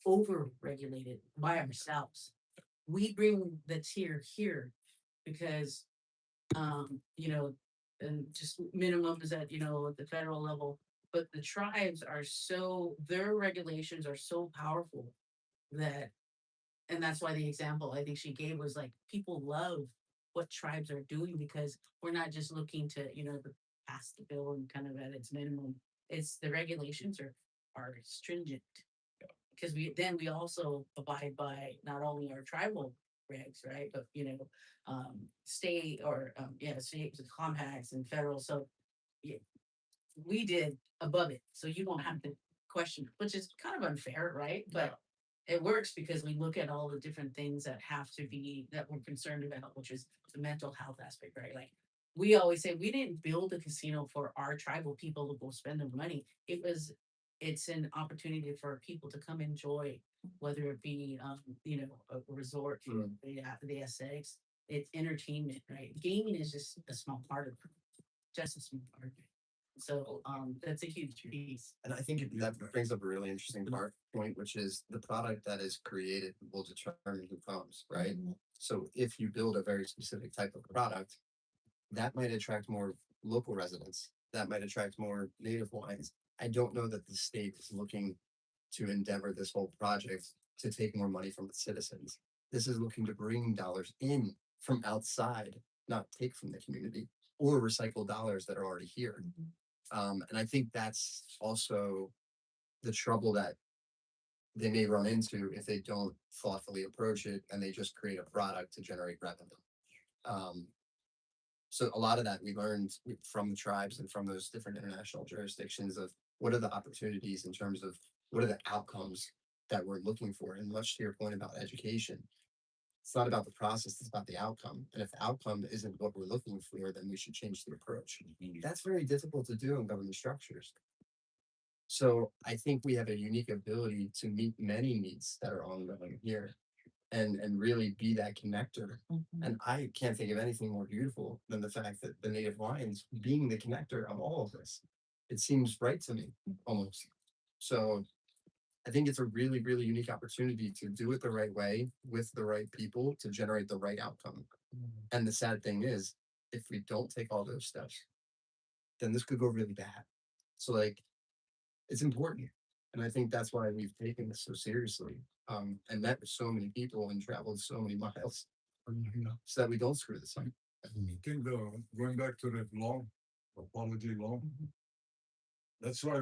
over regulated by ourselves. We bring the tier here because, you know, and just minimums at, at the federal level. But the tribes are their regulations are so powerful that, and that's why the example I think she gave was like, people love what tribes are doing because we're not just looking to, pass the bill and kind of at its minimum. It's the regulations are stringent because we also abide by not only our tribal regs, right, but state or state compacts and federal. So yeah, we did above it, so you don't have to question, which is kind of unfair, right? But it works because we look at all the different things that have to be that we're concerned about, which is the mental health aspect, right? Like we always say, we didn't build a casino for our tribal people to go spend their money. It's an opportunity for people to come enjoy, whether it be a resort for the aesthetics, it's entertainment, right? Gaming is just a small part of it, just a small part of it. So that's a huge piece. And I think that brings up a really interesting point, which is the product that is created will determine who comes, right? So if you build a very specific type of product, that might attract more local residents. That might attract more native wines. I don't know that the state is looking to endeavor this whole project to take more money from its citizens. This is looking to bring dollars in from outside, not take from the community or recycle dollars that are already here. And I think that's also the trouble that they may run into if they don't thoughtfully approach it and they just create a product to generate revenue. So a lot of that we learned from the tribes and from those different international jurisdictions of what are the opportunities in terms of what are the outcomes that we're looking for. And much to your point about education, it's not about the process, it's about the outcome. And if the outcome isn't what we're looking for, then we should change the approach. That's very difficult to do in government structures. So I think we have a unique ability to meet many needs that are ongoing here and really be that connector. And I can't think of anything more beautiful than the fact that the native wines being the connector of all of this. It seems right to me almost. So I think it's a really, really unique opportunity to do it the right way with the right people to generate the right outcome. And the sad thing is, if we don't take all those steps, then this could go really bad. So like, it's important. And I think that's why we've taken this so seriously, and met with so many people and traveled so many miles, so that we don't screw this up. I think going back to that law, apology law, that's why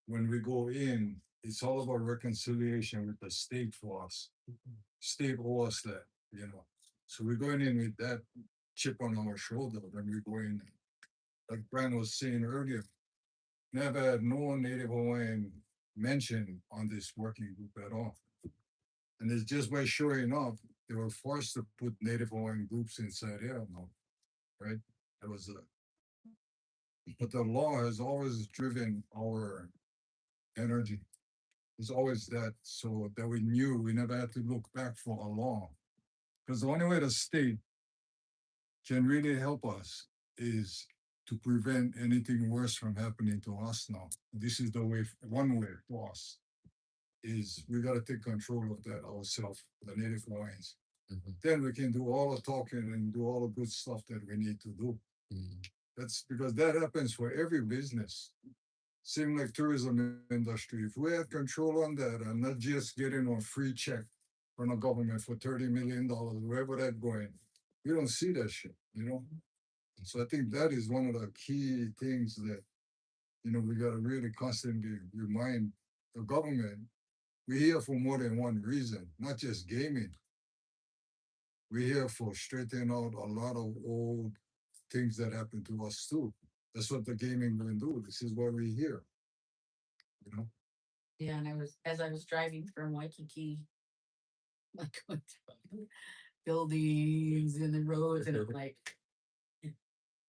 when we go in, it's all about reconciliation with the state for us. State owes us that, So we're going in with that chip on our shoulder when we go in. Like Brian was saying earlier, never had no Native Hawaiian mentioned on this working group at all. And it's just by showing up, they were forced to put Native Hawaiian groups inside here now, right? That was but the law has always driven our energy. It's always that, so that we knew we never had to look back for a law. Because the only way the state can really help us is to prevent anything worse from happening to us now. This is the way, one way for us, is we got to take control of that ourselves, the Native Hawaiians. Then we can do all the talking and do all the good stuff that we need to do. That's because that happens for every business. Same like tourism industry. If we had control on that and not just getting a free check from the government for $30 million, wherever that's going, we don't see that shit, So I think that is one of the key things that, we got to really constantly remind the government we're here for more than one reason, not just gaming. We're here for straightening out a lot of old things that happened to us too. That's what the gaming will do. This is why we're here. Yeah, and as I was driving from Waikiki, like going through buildings and the roads, and I'm like,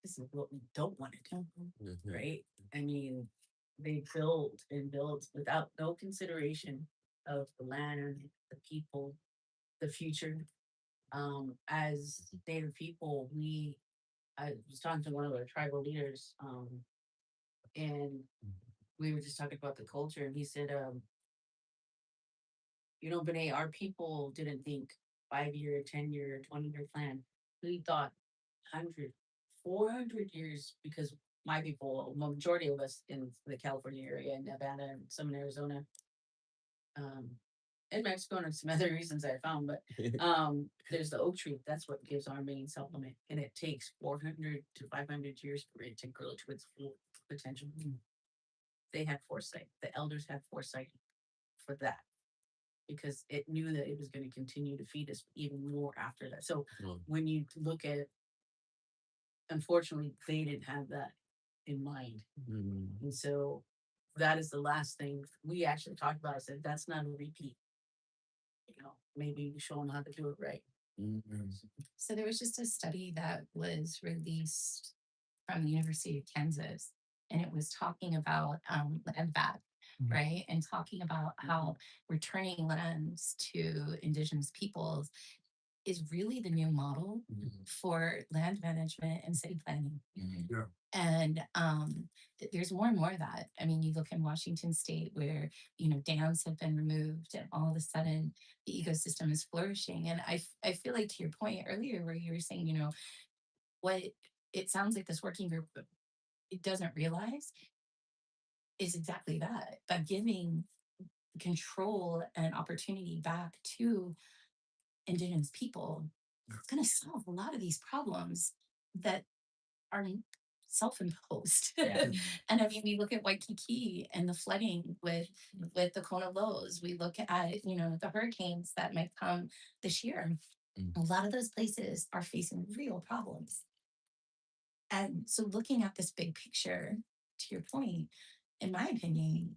this is what we don't want to do, right? I mean, they built and built without no consideration of the land, the people, the future. As Native people, I was talking to one of our tribal leaders, and we were just talking about the culture, and he said, Benet, our people didn't think 5-year, 10-year, 20-year plan. We thought 100, 400 years, because my people, majority of us in the California area, in Nevada, and some in Arizona, in Mexico, and some other reasons I found, but there's the oak tree. That's what gives our main supplement, and it takes 400 to 500 years for it to grow to its full potential. They had foresight. The elders had foresight for that, because it knew that it was going to continue to feed us even more after that. So when you look at, unfortunately, they didn't have that in mind. And so that is the last thing we actually talked about. I said, that's not a repeat. maybe we show them how to do it right. So there was just a study that was released from the University of Kansas, and it was talking about land back, right? And talking about how returning lands to indigenous peoples is really the new model for land management and city planning. Yeah. And there's more and more of that. I mean, you look in Washington State where dams have been removed, and all of a sudden the ecosystem is flourishing. And I feel like, to your point earlier, where you were saying, what it sounds like this working group it doesn't realize is exactly that. By giving control and opportunity back to indigenous people, it's going to solve a lot of these problems that are self-imposed. Yeah. And I mean, we look at Waikiki and the flooding with the Kona lows. We look at the hurricanes that might come this year. A lot of those places are facing real problems. And so looking at this big picture, to your point, in my opinion,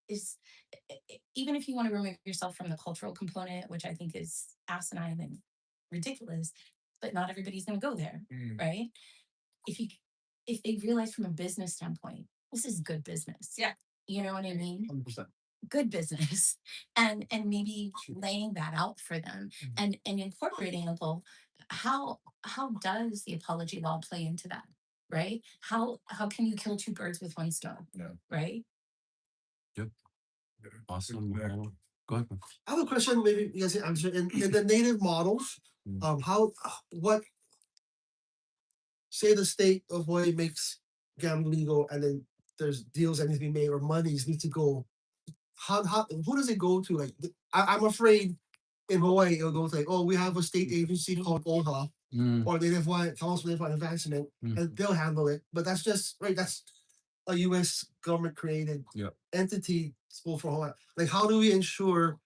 is even if you want to remove yourself from the cultural component, which I think is asinine and ridiculous, but not everybody's going to go there, right? If you if they realize from a business standpoint, this is good business. Yeah. You know what I mean? 100%. Good business. And maybe laying that out for them and incorporating a goal. How does the apology law play into that? Right? How can you kill two birds with one stone? Yeah. Right? Awesome. Exactly. Go ahead. I have a question. Maybe you guys can answer. In the native models, what say the state of Hawaii makes gambling legal, and then there's deals that need to be made or monies need to go. How who does it go to? Like I'm afraid in Hawaii it'll go to like, oh, we have a state agency called OHA or Native Hawaiian Council of Native Hawaiian Advancement, and they'll handle it. But that's just right. That's a U.S. government created entity for Hawaii. Like, how do we ensure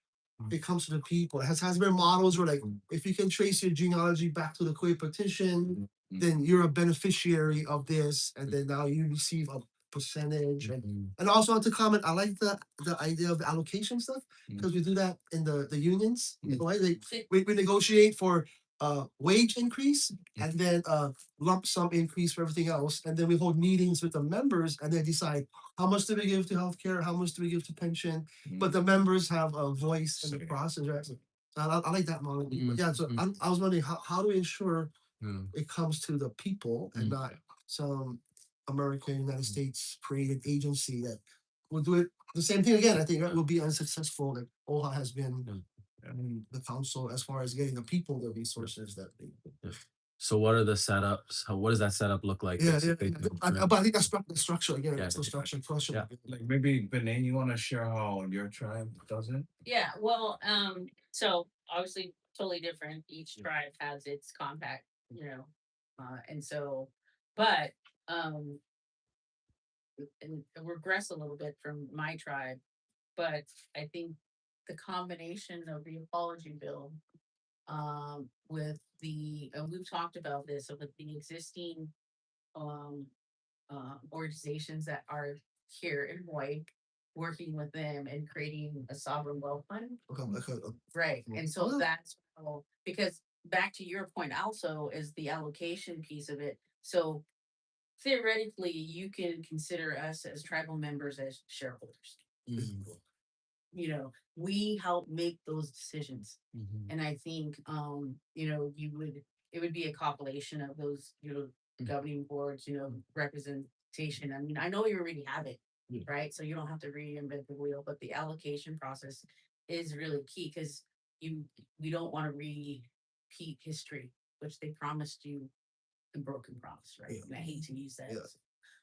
it comes to the people? It has been models where like if you can trace your genealogy back to the Korea petition, then you're a beneficiary of this, and then now you receive a percentage. And also to comment, I like the idea of the allocation stuff because we do that in the unions, right? We negotiate for wage increase and then lump sum increase for everything else, and then we hold meetings with the members and they decide how much do we give to healthcare, how much do we give to pension, but the members have a voice in the process, right? So I like that model. But yeah, so I was wondering how do we ensure it comes to the people and not some American United States created agency that will do it the same thing again. I think that will be unsuccessful. Like OHA has been the council as far as getting the people the resources that they. So what are the setups? What does that setup look like? Yeah. basically? But I think that's the structure again. Yeah. It's the structure question. Yeah. Like maybe Benin, you want to share how your tribe does it? Yeah, well, so obviously totally different. Each tribe has its compact, and so, but and regress a little bit from my tribe, but I think the combination of the apology bill, with we've talked about this with the existing um organizations that are here in Hawaii, working with them and creating a sovereign wealth fund. Right. And so that's because back to your point also is the allocation piece of it. So theoretically, you can consider us as tribal members as shareholders. We help make those decisions. And I think it would be a compilation of those, governing boards, representation. I mean, I know you already have it, right? So you don't have to reinvent the wheel, but the allocation process is really key because we don't want to repeat history, which they promised you a broken promise, right? And I hate to use that,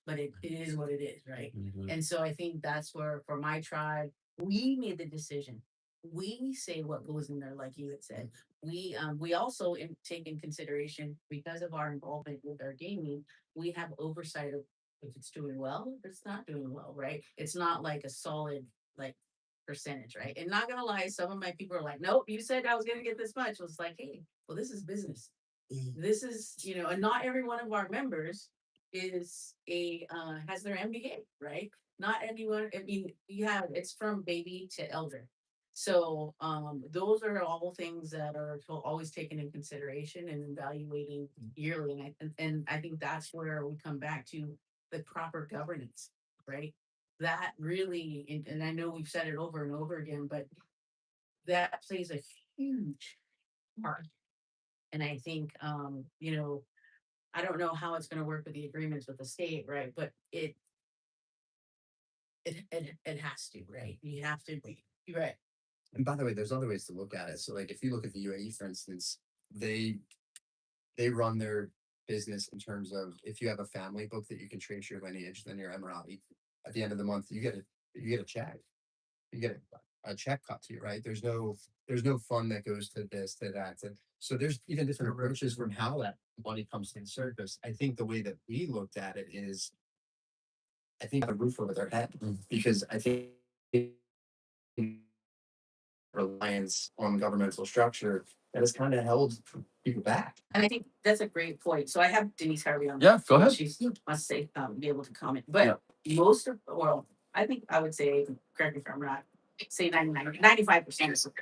but it is what it is, right? And so I think that's where for my tribe, we made the decision. We say what goes in there, like you had said. We also take in consideration because of our involvement with our gaming, we have oversight of if it's doing well, if it's not doing well, right? It's not like a solid like percentage, right? And not gonna lie, some of my people are like, nope, you said I was gonna get this much. I was like, hey, well, this is business. This is, and not every one of our members is has their MBA, right? Not anyone. I mean, it's from baby to elder. So those are all things that are always taken in consideration and evaluating yearly. And I think that's where we come back to the proper governance, right? That really, and I know we've said it over and over again, but that plays a huge part. And I think, I don't know how it's going to work with the agreements with the state, right? But it has to, right? You have to be, you're right. And by the way, there's other ways to look at it. So like if you look at the UAE, for instance, they run their business in terms of if you have a family book that you can trace your lineage, then you're Emirati. At the end of the month, you get a check. You get a check cut to you, right? There's no fund that goes to this, to that. So there's even different approaches from how that money comes to the surface. I think the way that we looked at it is I think a roof over their head because I think reliance on governmental structure that has kind of held people back. And I think that's a great point. So I have Denise Harvey on. Yeah, go phone. ahead. She's must say be able to comment. But most of I think I would say, correct me if I'm wrong, say 95% of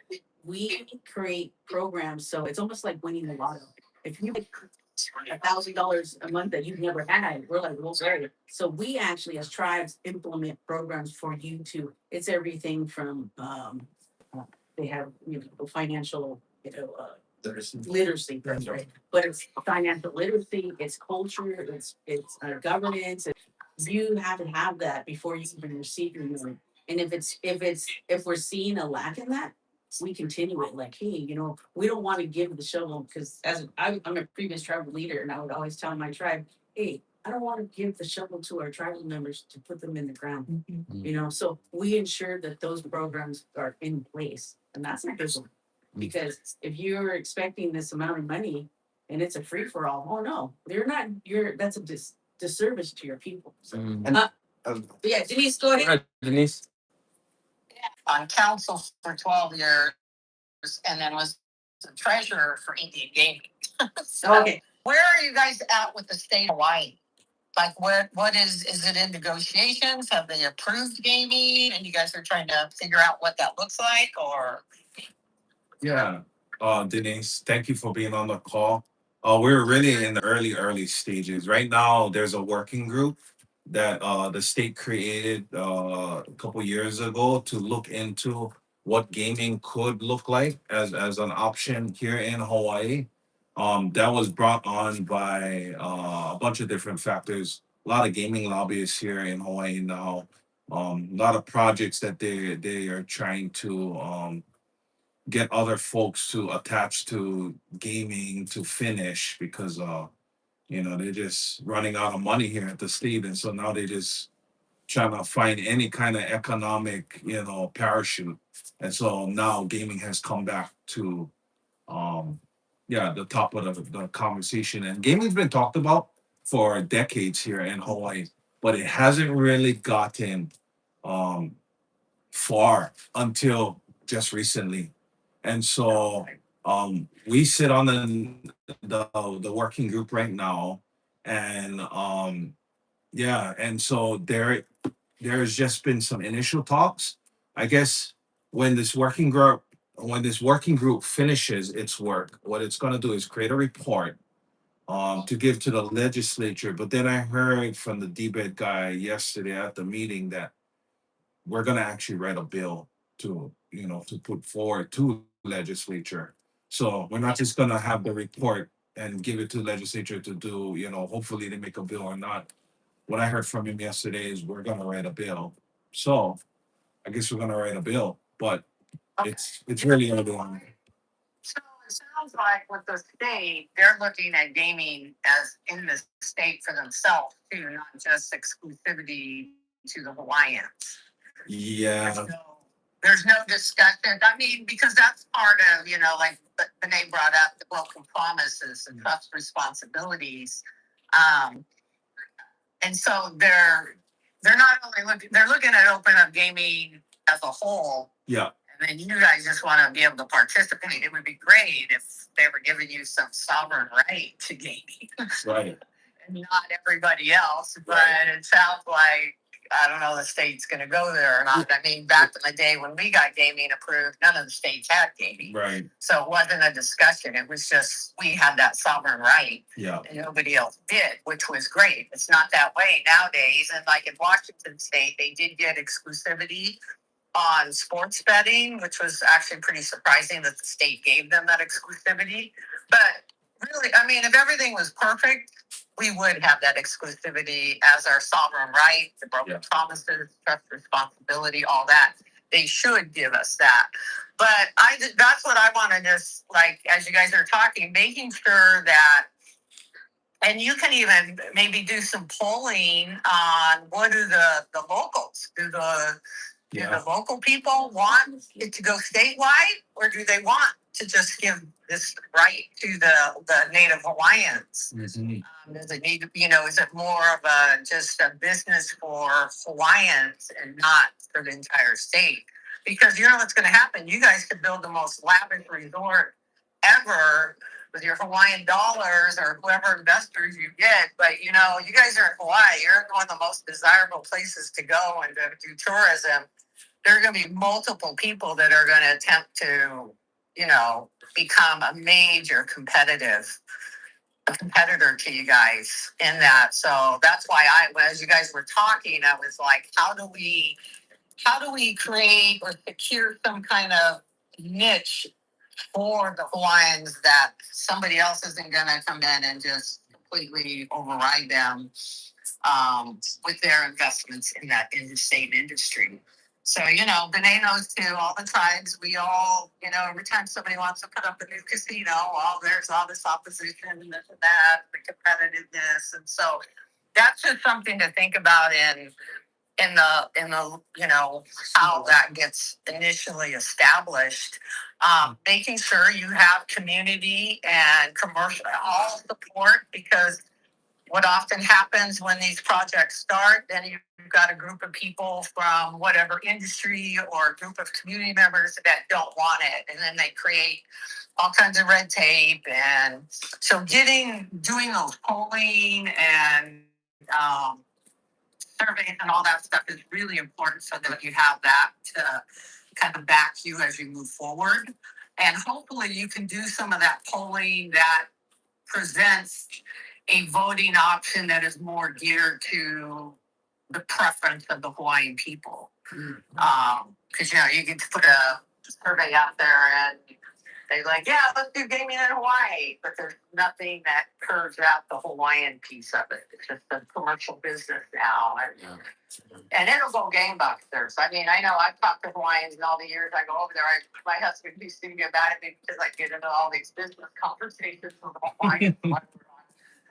we create programs. So it's almost like winning the lotto. If you make $1,000 a month that you've never had, we're like, well, sorry. So we actually as tribes implement programs for you to, it's everything from they have financial, literacy, that's right. But it's financial literacy, it's culture, it's governance. You have to have that before you even receive your money. And if we're seeing a lack in that, we continue it like, hey, we don't want to give the shovel because I'm a previous tribal leader, and I would always tell my tribe, hey, I don't want to give the shovel to our tribal members to put them in the ground. So we ensure that those programs are in place, and that's not good. Because if you're expecting this amount of money and it's a free for all, oh no, that's a disservice to your people. So, yeah, Denise, go ahead. All right, Denise. On council for 12 years and then was the treasurer for Indian Gaming. So Okay. where are you guys at with the state of Hawaii? Like what is it in negotiations? Have they approved gaming and you guys are trying to figure out what that looks like or? Yeah, Denise, thank you for being on the call. We're really in the early stages. Right now, there's a working group that the state created a couple years ago to look into what gaming could look like as an option here in Hawaii. That was brought on by a bunch of different factors. A lot of gaming lobbyists here in Hawaii now. A lot of projects that they are trying to get other folks to attach to gaming to finish because they're just running out of money here at the state, and so now they just trying to find any kind of economic parachute, and so now gaming has come back to the top of the conversation, and gaming's been talked about for decades here in Hawaii, but it hasn't really gotten um far until just recently. And so we sit on the working group right now, and and so there's just been some initial talks. I guess when this working group finishes its work, what it's going to do is create a report to give to the legislature. But then I heard from the debate guy yesterday at the meeting that we're going to actually write a bill to put forward to legislature. So we're not just going to have the report and give it to legislature to do, hopefully they make a bill or not. What I heard from him yesterday is we're going to write a bill. So I guess we're going to write a bill, but it's really early on. So it sounds like with the state, they're looking at gaming as in the state for themselves too, not just exclusivity to the Hawaiians. Yeah. There's no discussion. I mean, because that's part of, like Benet brought up the welcome promises and trust responsibilities. And so they're not only they're looking at open up gaming as a whole. Yeah. And then you guys just want to be able to participate. It would be great if they were giving you some sovereign right to gaming. Right. And not everybody else. But Right. it sounds like I don't know the state's going to go there or not. I mean, back in the day when we got gaming approved, none of the states had gaming. Right. So it wasn't a discussion. It was just we had that sovereign right. Yeah. And nobody else did, which was great. It's not that way nowadays. And like in Washington State, they did get exclusivity on sports betting, which was actually pretty surprising that the state gave them that exclusivity. But really, I mean, if everything was perfect, we would have that exclusivity as our sovereign right, the broken promises, trust, responsibility, all that. They should give us that. But that's what I want to just, like, as you guys are talking, making sure that, and you can even maybe do some polling on what do the locals, do the local people want it to go statewide, or do they want to just give this right to the Native Hawaiians? Does it need to, is it more of just a business for Hawaiians and not for the entire state? Because you know what's going to happen? You guys could build the most lavish resort ever with your Hawaiian dollars or whoever investors you get. But, you guys are in Hawaii. You're one of the most desirable places to go and to do tourism. There are going to be multiple people that are going to attempt to, become a major competitor to you guys in that. So that's why as you guys were talking, I was like, how do we create or secure some kind of niche for the Hawaiians that somebody else isn't going to come in and just completely override them with their investments in the same industry. So, Benet knows too, all the tribes, we all, every time somebody wants to put up a new casino, there's all this opposition and this and that, the competitiveness. And so that's just something to think about in the how that gets initially established, making sure you have community and commercial all support, because what often happens when these projects start, then you've got a group of people from whatever industry or a group of community members that don't want it, and then they create all kinds of red tape. And so doing those polling and surveys and all that stuff is really important, so that you have that to kind of back you as you move forward. And hopefully you can do some of that polling that presents a voting option that is more geared to the preference of the Hawaiian people. Because, you can put a survey out there and they're like, yeah, let's do gaming in Hawaii. But there's nothing that curves out the Hawaiian piece of it. It's just a commercial business now. And it'll go gangbusters. I mean, I know I've talked to Hawaiians in all the years I go over there. My husband used to get mad at me because I get into all these business conversations with Hawaiians when we're on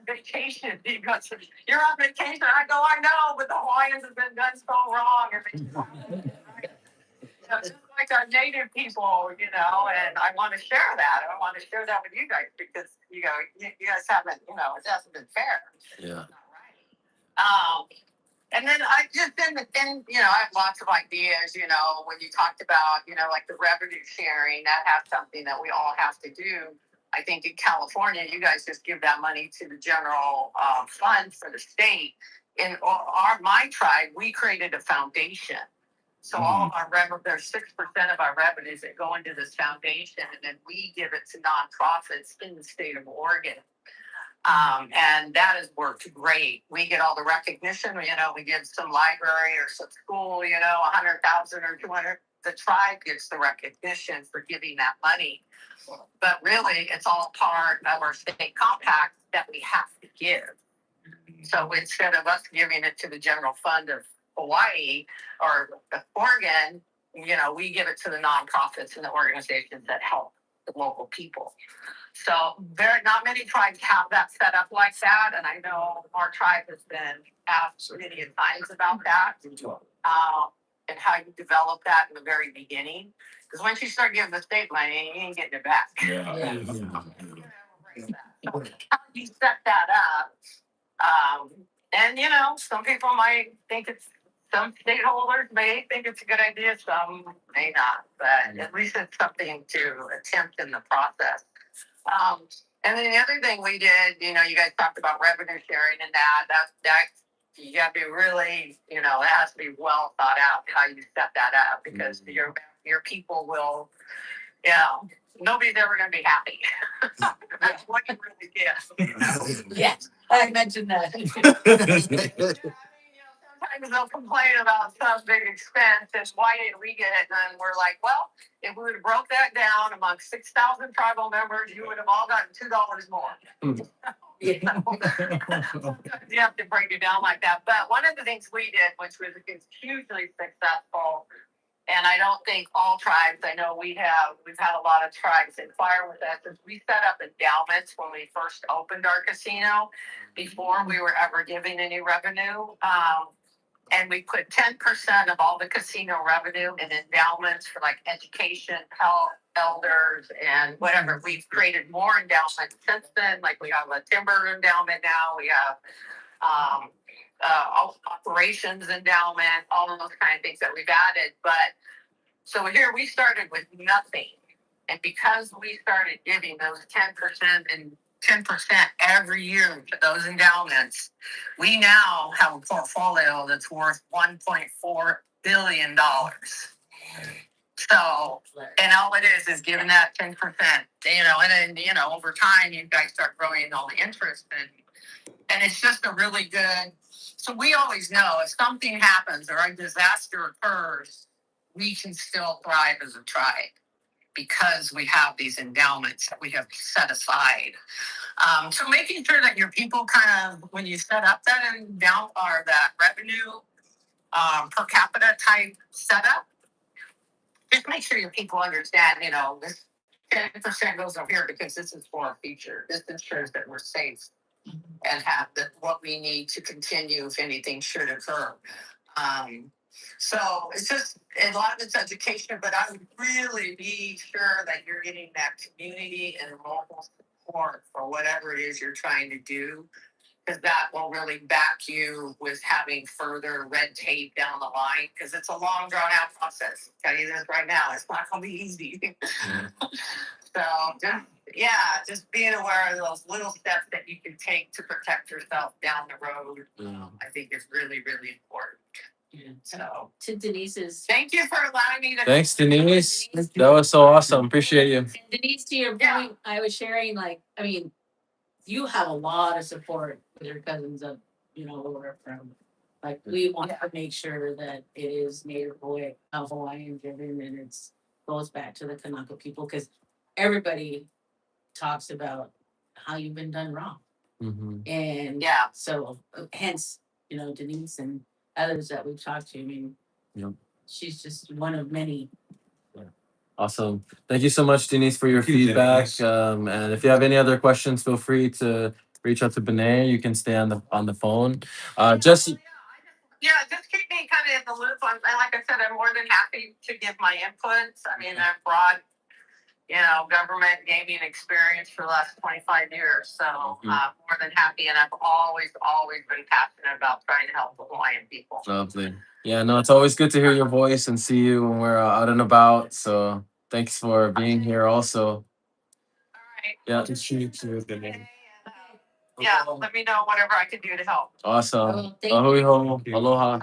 vacation. He goes, you're on vacation? I go, I know, but the Hawaiians have been done so wrong. Just like our native people, and I want to share that. I want to share that with you guys because, you guys haven't, it hasn't been fair. Yeah. And then I just, I have lots of ideas, when you talked about, like the revenue sharing, that has something that we all have to do. I think in California, you guys just give that money to the general fund for the state. In my tribe, we created a foundation. So all of our revenue, there's 6% of our revenues that go into this foundation, and then we give it to nonprofits in the state of Oregon. And that has worked great. We get all the recognition, we give some library or some school, 100,000 or 200. The tribe gets the recognition for giving that money. But really, it's all part of our state compact that we have to give. So instead of us giving it to the general fund of Hawaii or Oregon, we give it to the nonprofits and the organizations that help the local people. So not many tribes have that set up like that, and I know our tribe has been asked many times about that, and how you develop that in the very beginning. Because once you start giving the state money, you ain't getting it back. So how do you set that up? And some people might think some stakeholders may think it's a good idea, some may not, but at least it's something to attempt in the process. And then the other thing we did, you guys talked about revenue sharing and that you gotta be really, it has to be well thought out how you set that up because your people will, nobody's ever gonna be happy. That's what you really get. Yes, I mentioned that. Sometimes they'll complain about some big expense and why didn't we get it? And we're like, well, if we would have broke that down among 6,000 tribal members, you would have all gotten $2 more. You have to break it down like that. But one of the things we did, which was hugely successful, and I don't think all tribes, I know we've had a lot of tribes inquire with us, is we set up endowments when we first opened our casino before we were ever giving any revenue. And we put 10% of all the casino revenue in endowments for like education, health, elders, and whatever. We've created more endowments since then. Like we have a timber endowment now. We have operations endowment, all of those kind of things that we've added. But so here we started with nothing. And because we started giving those 10% and 10% every year to those endowments, we now have a portfolio that's worth $1.4 billion. So, and all it is giving that 10%, and then, over time, you guys start growing all the interest and it's just a really good, so we always know if something happens or a disaster occurs, we can still thrive as a tribe because we have these endowments that we have set aside. So making sure that your people kind of, when you set up that endowment or that revenue per capita type setup, just make sure your people understand, this 10% goes over here because this is for our future. This ensures that we're safe and have what we need to continue if anything should occur. So it's just a lot of it's education, but I would really be sure that you're getting that community and local support for whatever it is you're trying to do, because that will really back you with having further red tape down the line, because it's a long drawn out process. I'll tell you this right now, it's not going to be easy. So just being aware of those little steps that you can take to protect yourself down the road, I think is really, really important. So To Denise's, thank you for allowing me to. Thanks, Denise. That was so awesome. Appreciate you. Denise, to your point, Yeah. I was sharing, you have a lot of support with your cousins of, where from. Like, we want to make sure that it is Native Hawaiian driven and it's goes back to the Kanaka people, because everybody talks about how you've been done wrong. Mm-hmm. And so hence, Denise and others that we've talked to, she's just one of many. Awesome. Thank you so much, Denise, for your Thank you, feedback. Denise. And if you have any other questions, feel free to reach out to Benet. You can stay on the phone. Just just keep me kind of in the loop. Like I said, I'm more than happy to give my inputs. I mean, I've brought, government gaming experience for the last 25 years. So more than happy. And I've always been passionate about trying to help the Hawaiian people. lovely. Yeah, no, it's always good to hear your voice and see you when we're out and about. So thanks for being here also. All right. Yeah. Yeah, let me know whatever I can do to help. Awesome. Thank you. Ahui ho. Aloha.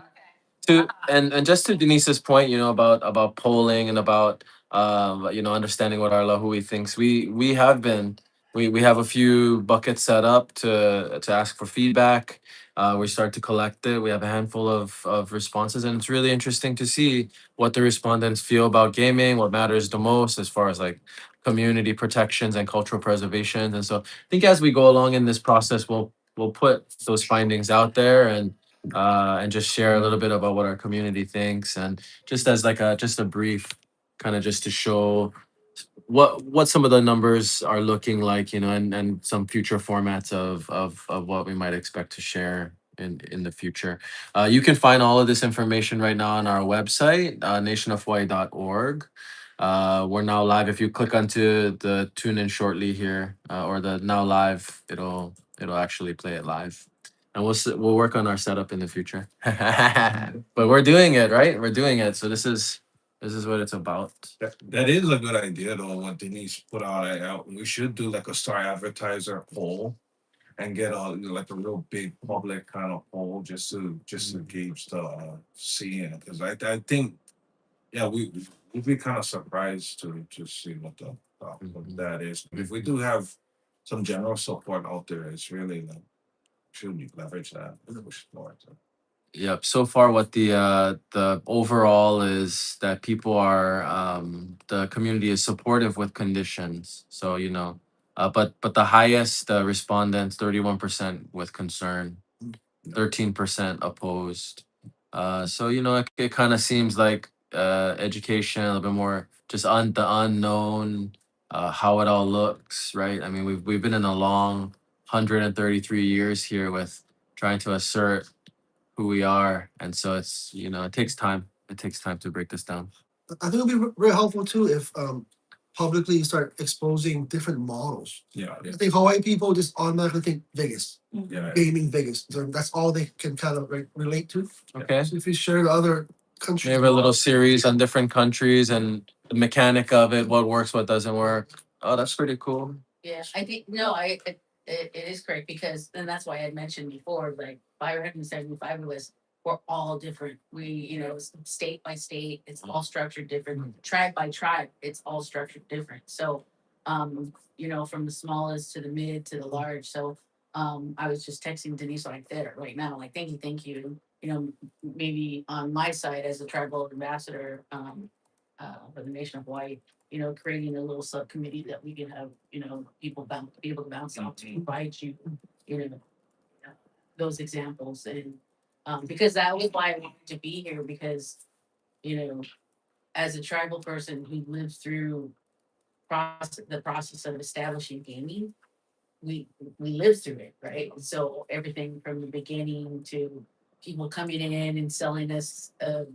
And just to Denise's point, about polling and about understanding what our lahui thinks. We have a few buckets set up to ask for feedback. We start to collect it. We have a handful of responses, and it's really interesting to see what the respondents feel about gaming, what matters the most as far as like community protections and cultural preservation. And so I think as we go along in this process, we'll put those findings out there and just share a little bit about what our community thinks, and just as like just a brief kind of just to show what some of the numbers are looking like, and some future formats of what we might expect to share in the future. You can find all of this information right now on our website, nationofhawaii.org. We're now live. If you click onto the tune in shortly here, or the now live, it'll actually play it live. And we'll work on our setup in the future. But we're doing it, right? We're doing it. So this is what it's about. That is a good idea, though. What Denise put out, we should do like a star advertiser poll and get like a real big public kind of poll just to gauge the seeing, because I think yeah we'd be kind of surprised to see what the what that is. If we do have some general support out there, it's really like should we leverage that and push forward. So. Yep. So far, what the overall is that people are the community is supportive with conditions. So but the highest respondents 31% with concern, 13% opposed. So it kind of seems like education a little bit more just the unknown, how it all looks, right? I mean, we've been in a long 133 years here with trying to assert who we are, and so it's it takes time. It takes time to break this down. I think it'll be very helpful too if publicly you start exposing different models. Yeah, I think Hawaii people just automatically think Vegas, yeah. gaming Vegas. So that's all they can kind of relate to. Okay. So if you share the other countries, Maybe a little series on different countries and the mechanic of it, what works, what doesn't work. Oh, that's pretty cool. Yeah, I think, no, it is correct, because, and that's why I mentioned before, like 575 of us, we're all different. We, state by state, it's all structured different. Tribe by tribe, it's all structured different. So, from the smallest to the mid to the large. So, I was just texting Denise like that right now, like, thank you. Maybe on my side as a tribal ambassador, for the nation of Hawaii, creating a little subcommittee that we can have, people be able to bounce off to provide you, those examples. And because that was why I wanted to be here, because, as a tribal person who lived through the process of establishing gaming, we lived through it, right? So everything from the beginning to people coming in and selling us a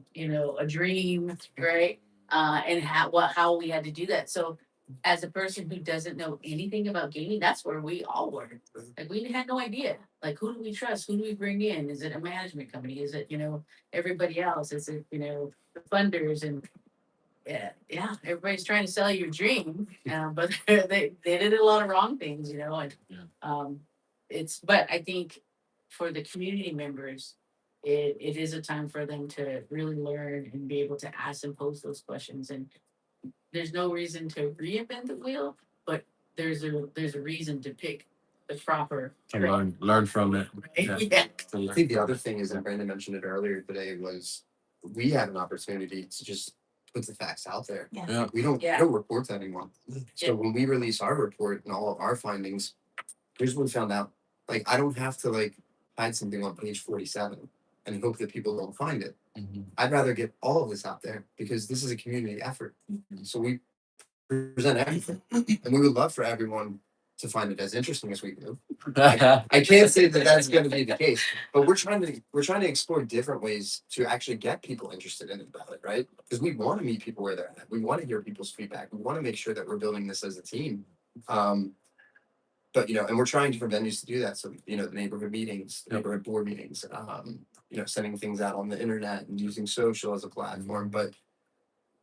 dream, right? And how we had to do that. So as a person who doesn't know anything about gaming, that's where we all were. Like, we had no idea. Like, who do we trust? Who do we bring in? Is it a management company? Is it, everybody else? Is it, the funders? And yeah, everybody's trying to sell you your dream, but they did a lot of wrong things, and but I think for the community members, it is a time for them to really learn and be able to ask and pose those questions. And there's no reason to reinvent the wheel, but there's a reason to pick the proper And learn from it. right? Yeah. I think the other thing is, and Brandon mentioned it earlier today, was we had an opportunity to just put the facts out there. Yeah. We don't report to anyone. So Yeah. when we release our report and all of our findings, here's what we found out. Like, I don't have to hide something on page 47 and hope that people don't find it. Mhm. I'd rather get all of this out there because this is a community effort. So we present everything, and we would love for everyone to find it as interesting as we do. I can't say that that's going to be the case, but we're trying to explore different ways to actually get people interested in it about it, right? Because we want to meet people where they're at. We want to hear people's feedback. We want to make sure that we're building this as a team. But and we're trying different venues to do that. So the neighborhood meetings, neighborhood board meetings, sending things out on the internet and using social as a platform. But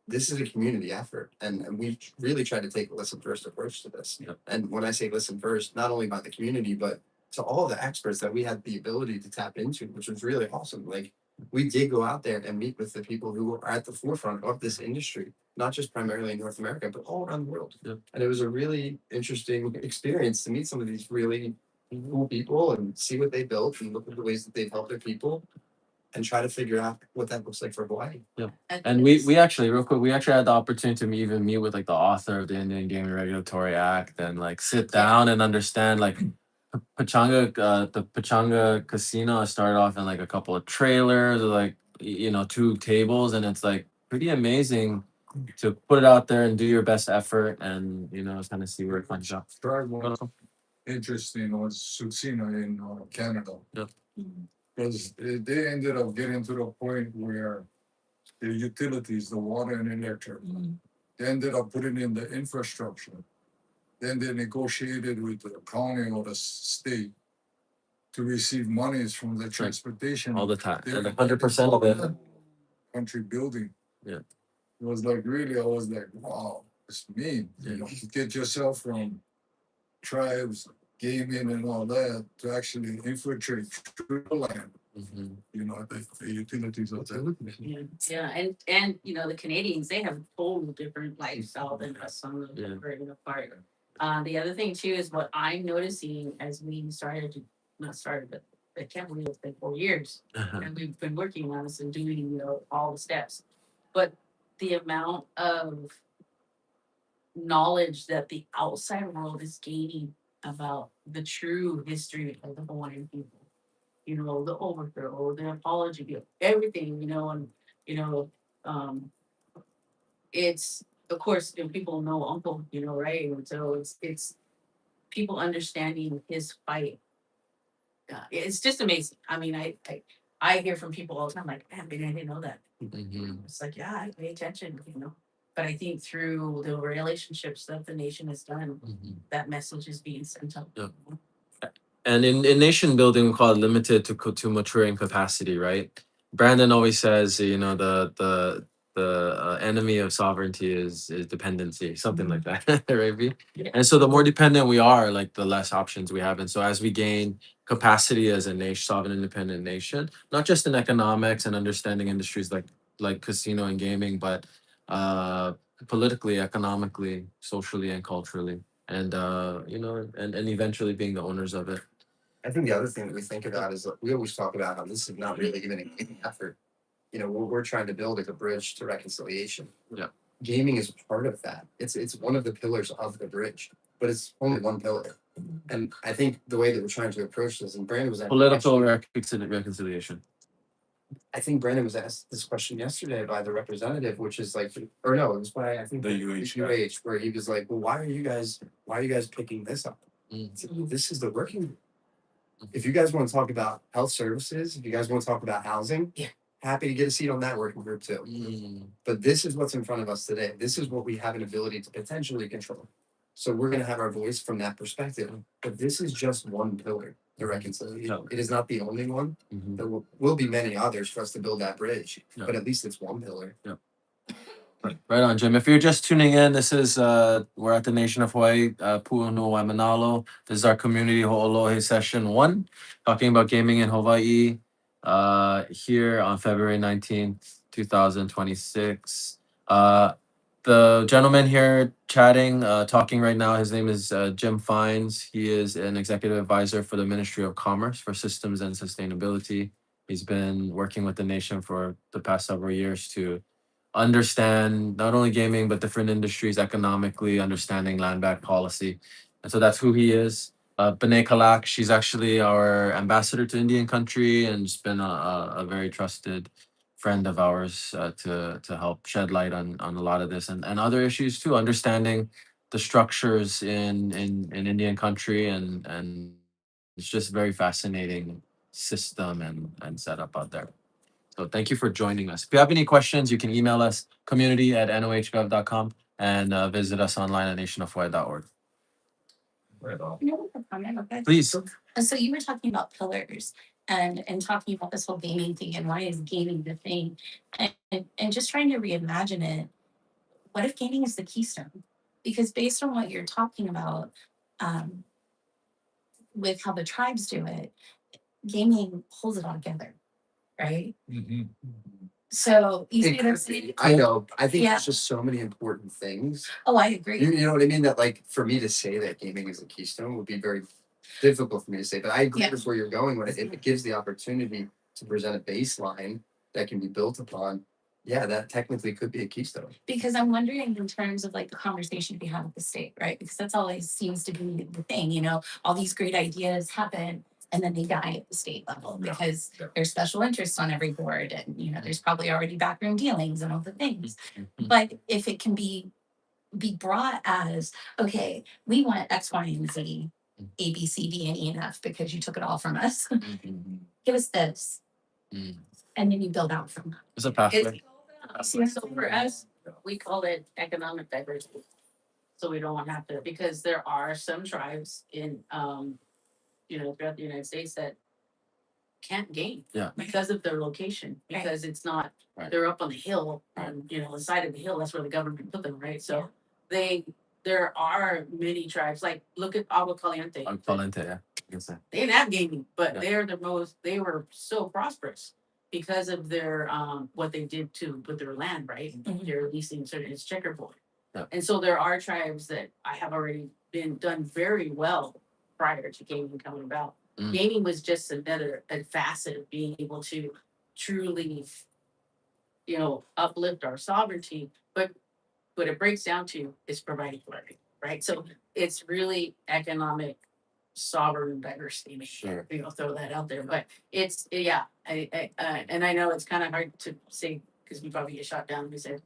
this is a community effort, and we've really tried to take a listen first approach to this. Yep. And when I say listen first, not only by the community, but to all the experts that we had the ability to tap into, which was really awesome. Like, we did go out there and meet with the people who are at the forefront of this industry, not just primarily in North America, but all around the world. Yep. And it was a really interesting experience to meet some of these really cool people and see what they built and look at the ways that they've helped their people and try to figure out what that looks like for Hawaii. And we actually, real quick, we actually had the opportunity to even meet with the author of the Indian Gaming Regulatory Act and sit down and understand Pachanga, the Pachanga Casino started off in a couple of trailers, or 2 tables, and it's pretty amazing to put it out there and do your best effort and kind of see where it comes out. Tried one interesting was Susina in Canada. Yep. Because they ended up getting to the point where the utilities, the water and electric, they ended up putting in the infrastructure. Then they negotiated with the county or the state to receive monies from the transportation. All the time, They- and 100% of it. Country building. Yeah. It was really, I was like, wow, it's mean. Yeah. To get yourself from tribes gaming and all that to actually infiltrate through the land. You know, the utilities of that. And you know the Canadians, they have a total different lifestyle than us on the Yeah. American part. The other thing too is what I'm noticing as we started to not started, but I can't believe it's been 4 years and we've been working on this and doing all the steps, but the amount of knowledge that the outside world is gaining about the true history of the Hawaiian people. The overthrow, the apology, everything, and you know, um, it's of course people know Uncle, right? And so it's people understanding his fight. It's just amazing. I mean, I hear from people all the time like, man, I didn't know that. It's like, yeah, I pay attention. But I think through the relationships that the nation has done, that message is being sent out. Yeah. And in nation building, we call it limited to maturing capacity, right? Brandon always says, the enemy of sovereignty is dependency, something like that, right? V? Yeah. And so the more dependent we are, like the less options we have. And so as we gain capacity as a nation, sovereign independent nation, not just in economics and understanding industries like casino and gaming, but politically, economically, socially, and culturally, and and eventually being the owners of it. I think the other thing that we think about is that we always talk about how this is not really even an effort. What we're trying to build is a bridge to reconciliation. Yeah. Gaming is part of that. It's one of the pillars of the bridge, but it's only one pillar. And I think the way that we're trying to approach this, and Brandon was Political reconciliation. I think Brandon was asked this question yesterday by the representative, which is like, or no, it was by I think The UH guy. UH, where he was like, well, why are you guys picking this up? This is the working group. If you guys want to talk about health services, if you guys want to talk about housing, happy to get a seat on that working group too. But this is what's in front of us today. This is what we have an ability to potentially control. So we're going to have our voice from that perspective. But this is just one pillar, the reconciliation. It is not the only one. There will be many others for us to build that bridge. But at least it's one pillar. Right on, Jim. If you're just tuning in, this is we're at the Nation of Hawaii, Pu'unu Waimanalo. This is our community ho'olohe session 1, talking about gaming in Hawaii. Here on February 19th, 2026. The gentleman here chatting, talking right now, his name is Jim Fines. He is an executive advisor for the Ministry of Commerce for Systems and Sustainability. He's been working with the nation for the past several years to understand not only gaming but different industries economically, understanding land back policy, and so that's who he is. B'nai Kalak, she's actually our ambassador to Indian country and has been a very trusted friend of ours to help shed light on a lot of this and other issues too, understanding the structures in Indian country, and it's just very fascinating system and setup out there. So thank you for joining us. If you have any questions, you can email us community@nohgov.com and visit us online at nationofhawaii.org. Okay. Please. And so you were talking about pillars and talking about this whole gaming thing and why is gaming the thing, and just trying to reimagine it. What if gaming is the keystone? Because based on what you're talking about, um, with how the tribes do it, gaming holds it all together, right? So you see what I'm saying? I know. I think Yeah. there's just so many important things. Oh, I agree. You know what I mean? That like for me to say that gaming is a keystone would be very difficult for me to say. But I agree Yeah. with where you're going when it gives the opportunity to present a baseline that can be built upon. Yeah, that technically could be a keystone. Because I'm wondering in terms of like the conversation we have with the state, right? Because that's always seems to be the thing, all these great ideas happen and then they die at the state level because there's special interests on every board and there's probably already backroom dealings and all the things. But if it can be brought as, okay, we want X, Y, and Z, A, B, C, D, and E and F because you took it all from us. Give us this. And then you build out from that. It's a pathway. So for us, we call it economic diversity. So we don't have to, because there are some tribes in, throughout the United States that can't game. Yeah. Because of their location, because it's not, they're up on the hill, and the side of the hill, that's where the government put them, right? So they're there are many tribes, like look at Agua Caliente. Valente, yeah. I guess that. They didn't have gaming, but Yeah. they were so prosperous because of their what they did with their land, right? They're leasing certain it's checkerboard. Yeah. And so there are tribes that I have already been done very well prior to gaming coming about. Gaming was just another a facet of being able to truly, uplift our sovereignty, but what it breaks down to is providing for everything, right? So it's really economic sovereign diversity. Sure. Throw that out there, but it's and I know it's kind of hard to say because we probably get shot down. And we said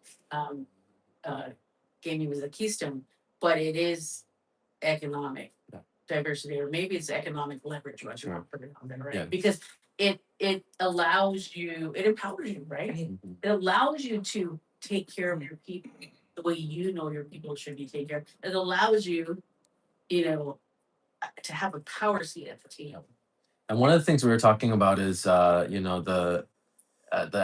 gaming was the keystone, but it is economic diversity, or maybe it's economic leverage. What you want to put it on there, right? Yeah. Because it allows you, it empowers you, right? It allows you to take care of your people the way your people should be taken care of. It allows you, to have a power seat at the table. And one of the things we were talking about is, the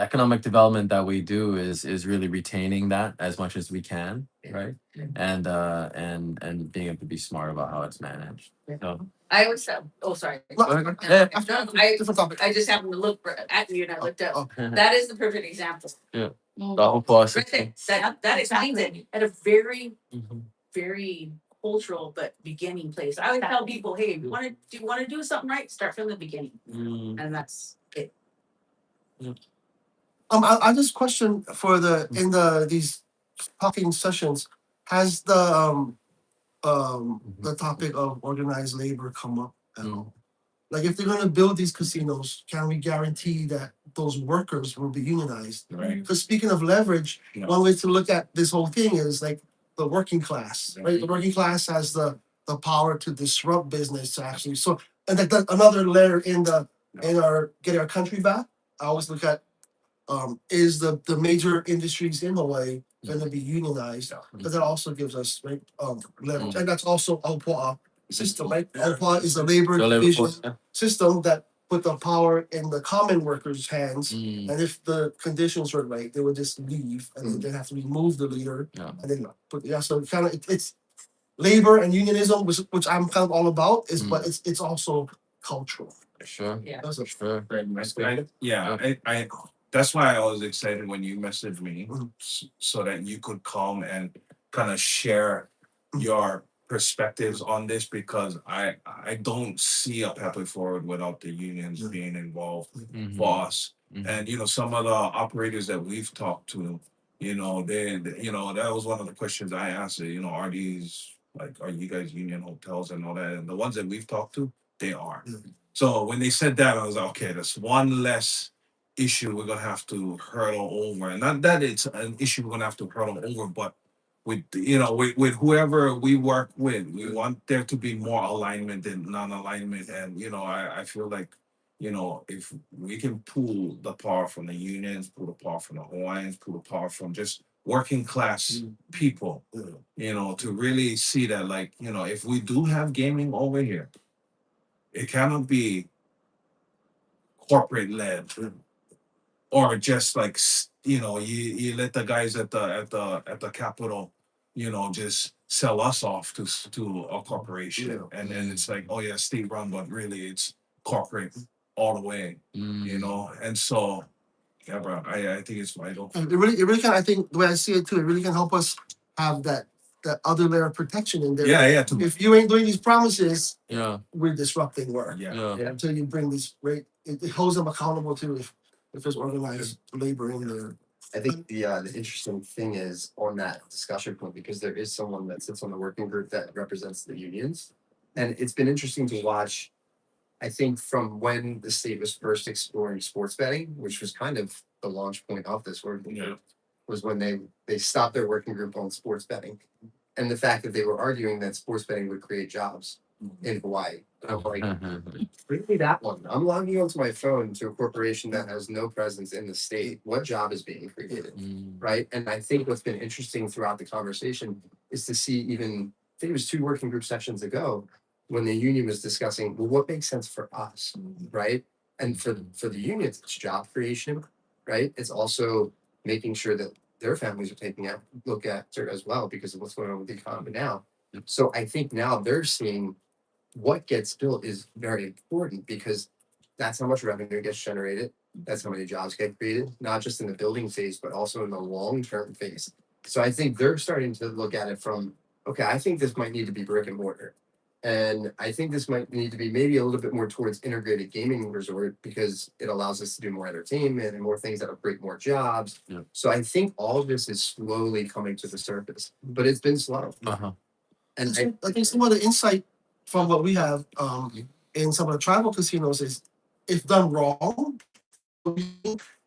economic development that we do is really retaining that as much as we can, right? And being able to be smart about how it's managed. So, I always said, oh, sorry. Go ahead. Yeah. Different topic. I just happened to look at you and I looked up. Oh, That is the perfect example. The whole process. Right there. That explains it at a very, Mhm. very cultural but beginning place. I would tell people, hey, if you want to do something right, start from the beginning, and that's it. I just question for these talking sessions, has the topic of organized labor come up at all? Like if they're gonna build these casinos, can we guarantee that those workers will be unionized? Right. Because speaking of leverage, Yeah. one way to look at this whole thing is like the working class, right? The working class has the power to disrupt business to actually and like another layer in our getting our country back. I always look at is the major industries in Hawaii going to be unionized? Because that also gives us right leverage, and that's also Aupua system, right? Aupua is a labor So labor division force, yeah. system that put the power in the common workers' hands, Mm. and if the conditions were right, they would just leave, and then they have to remove the leader, Yeah. and then so kind of it's labor and unionism, which I'm kind of all about, but it's also cultural. Sure. Yeah. That's a Sure. I that's why I was excited when you messaged me Mhm. so that you could come and kind of share your perspectives on this, because I don't see a pathway forward without the unions being involved for us. And some of the operators that we've talked to, that was one of the questions I asked. Are these are you guys union hotels and all that? And the ones that we've talked to, they are. So when they said that, I was like, okay, that's one less issue we're gonna have to hurdle over. And not that it's an issue we're gonna have to hurdle over, but with with whoever we work with, we want there to be more alignment than non-alignment. And I feel like if we can pull the power from the unions, pull the power from the Hawaiians, pull the power from just working class people, to really see that if we do have gaming over here, it cannot be corporate led, or just you let the guys at the Capitol, just sell us off to a corporation, and then it's like, oh yeah, state run, but really it's corporate all the way, and so yeah, bro, I think it's vital. And it really can. I think the way I see it too, it really can help us have that other layer of protection in there. Yeah. If you ain't doing these promises, Yeah. we're disrupting work. Yeah. Until you bring these it holds them accountable too if there's organized labor in there. I think the interesting thing is on that discussion point, because there is someone that sits on the working group that represents the unions. And it's been interesting to watch, I think, from when the state was first exploring sports betting, which was kind of the launch point of this working group, was when they stopped their working group on sports betting. And the fact that they were arguing that sports betting would create jobs in Hawaii. And I'm like, really that one? I'm logging onto my phone to a corporation that has no presence in the state. What job is being created? Right? And I think what's been interesting throughout the conversation is to see I think it was 2 working group sessions ago, when the union was discussing, well, what makes sense for us, right? And for the unions, it's job creation, right? It's also making sure that their families are taking a look at it as well because of what's going on with the economy now. Yep. So I think now they're seeing what gets built is very important because that's how much revenue gets generated. That's how many jobs get created, not just in the building phase, but also in the long-term phase. So I think they're starting to look at it from, okay, I think this might need to be brick and mortar. And I think this might need to be maybe a little bit more towards integrated gaming resort because it allows us to do more entertainment and more things that'll create more jobs. Yeah. So I think all of this is slowly coming to the surface, but it's been slow. Uh-huh. And I think some of the insight from what we have in some of the tribal casinos is if done wrong,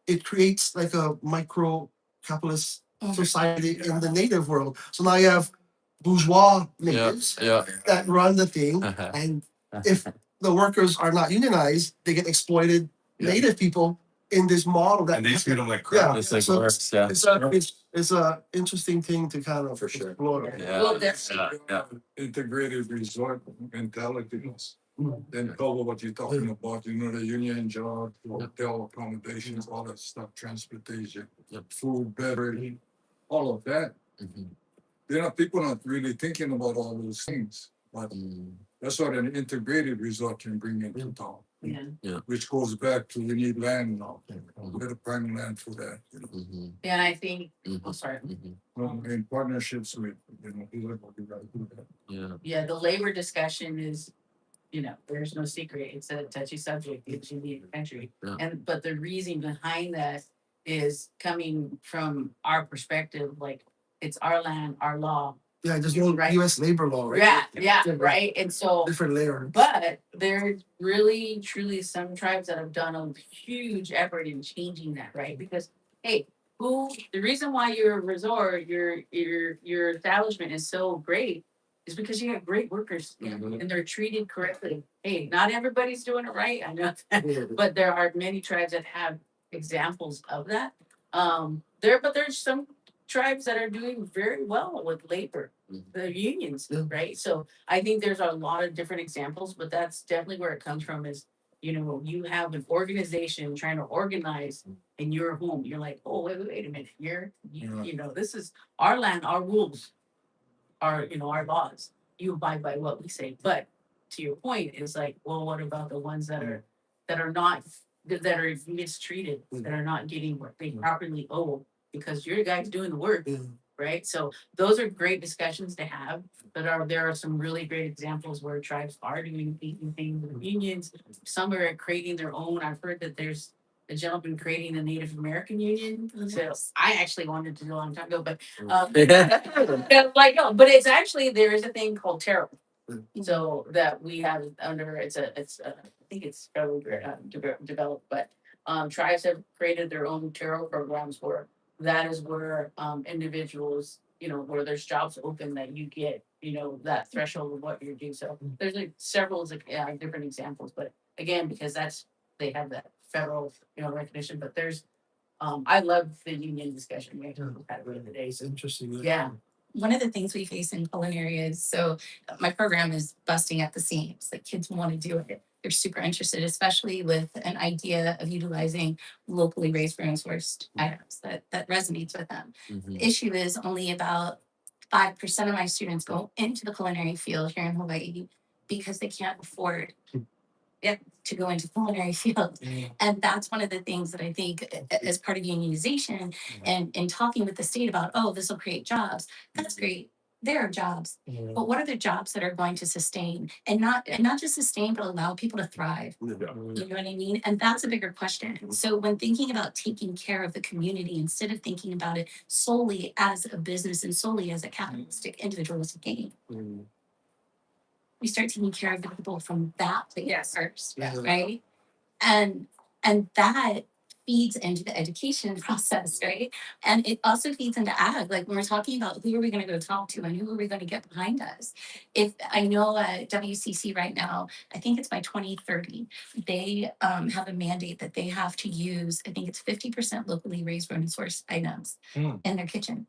it creates like a micro capitalist society in the native world. So now you have bourgeois natives Yeah. that run the thing, and if the workers are not unionized, they get exploited. Yeah. Native people in this model that And they treat them like crap. yeah, It's like so worse. Yeah. it's a interesting thing to kind of For sure. explore. Yeah. Well, that's- Yeah. Integrated resort mentality. Mm. Then cover what you're talking about, the union jobs, hotel accommodations, all that stuff, transportation, Yep. food, beverage, all of that. Mhm. People not really thinking about all those things, but Mm. that's what an integrated resort can bring into town. Yeah. Which goes back to we need land now, we gotta prime land for that, Mhm. And I think, Mhm. oh, sorry. Mhm. In partnerships with, whoever we gotta do that. Yeah. Yeah, the labor discussion is, there's no secret. It's a touchy subject. It's unique in the country. Yeah. But the reason behind that is coming from our perspective, like it's our land, our law. Yeah, there's no Right. U.S. labor law, right? Yeah, Different- right. And so, Different layer. but there's really truly some tribes that have done a huge effort in changing that, right? Because hey, the reason why your resort, your establishment is so great is because you have great workers and they're treated correctly. Hey, not everybody's doing it right, I know that, but there are many tribes that have examples of that. But there's some tribes that are doing very well with labor, the unions, Yeah. right? So I think there's a lot of different examples, but that's definitely where it comes from is, you have an organization trying to organize in your home. You're like, oh, wait a minute, this is our land, our rules, our laws. You abide by what we say. But to your point, it's like, well, what about the ones that are not that are mistreated, that are not getting what they properly owe because you're the guys doing the work, right? So those are great discussions to have. But there are some really great examples where tribes are doing things with unions. Some are creating their own. I've heard that there's a gentleman creating a Native American union. So I actually wanted to do a long time ago, but but it's actually there is a thing called tarot. So that we have under I think it's federally developed, but tribes have created their own tarot programs where that is where individuals, where there's jobs open that you get, that threshold of what you're due. So there's like several different examples, but again, because they have that federal, recognition, but there's I love the union discussion we had the other day. It's So interesting. yeah. One of the things we face in culinary is my program is busting at the seams. Like kids want to do it. They're super interested, especially with an idea of utilizing locally raised and sourced items that resonates with them. Mhm. The issue is only about 5% of my students go into the culinary field here in Hawaii because they can't afford to go into the culinary field. And that's one of the things that I think as part of unionization and talking with the state about, oh, this will create jobs. That's great. There are jobs, but what are the jobs that are going to sustain and not just sustain, but allow people to thrive? You know what I mean? And that's a bigger question. So when thinking about taking care of the community, instead of thinking about it solely as a business and solely as a capitalistic individualistic gain, we start taking care of the people from that place first, right? And that feeds into the education process, right? And it also feeds into ag. Like when we're talking about who are we going to go talk to and who are we going to get behind us? If I know WCC right now, I think it's by 2030, they have a mandate that they have to use, I think it's 50% locally raised grown and sourced items in their kitchen.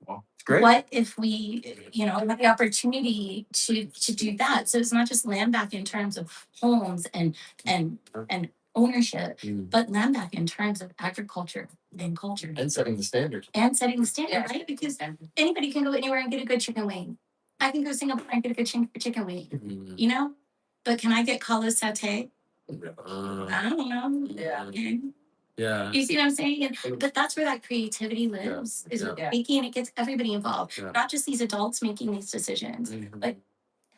Well, it's great. What if we, have the opportunity to do that? So it's not just land back in terms of homes and ownership, Mm. but land back in terms of agriculture and culture And setting the standard. and setting the standard, Yeah. right? Because anybody can go anywhere and get a good chicken wing. I can go Singapore and get a good chicken wing, Mm. you know? But can I get kala satay? Uh, I don't know. Yeah. Okay. yeah. You see what I'm saying? But that's where that creativity lives, is Yeah. with making, it gets everybody involved, Yeah. not just these adults making these decisions, Mhm. but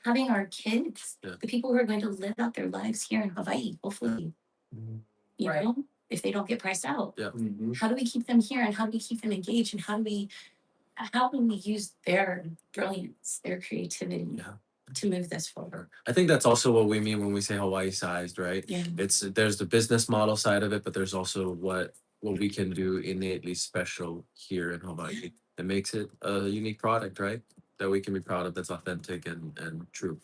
having our kids, Yeah. the people who are going to live out their lives here in Hawaii, hopefully, Mhm. you Right. know, if they don't get priced out. Yeah. How do we keep them here and how do we keep them engaged and how do we use their brilliance, their creativity Yeah. to move this forward? I think that's also what we mean when we say Hawaii sized, right? Yeah. It's there's the business model side of it, but there's also what we can do innately special here in Hawaii that makes it a unique product, right? That we can be proud of, that's authentic and true.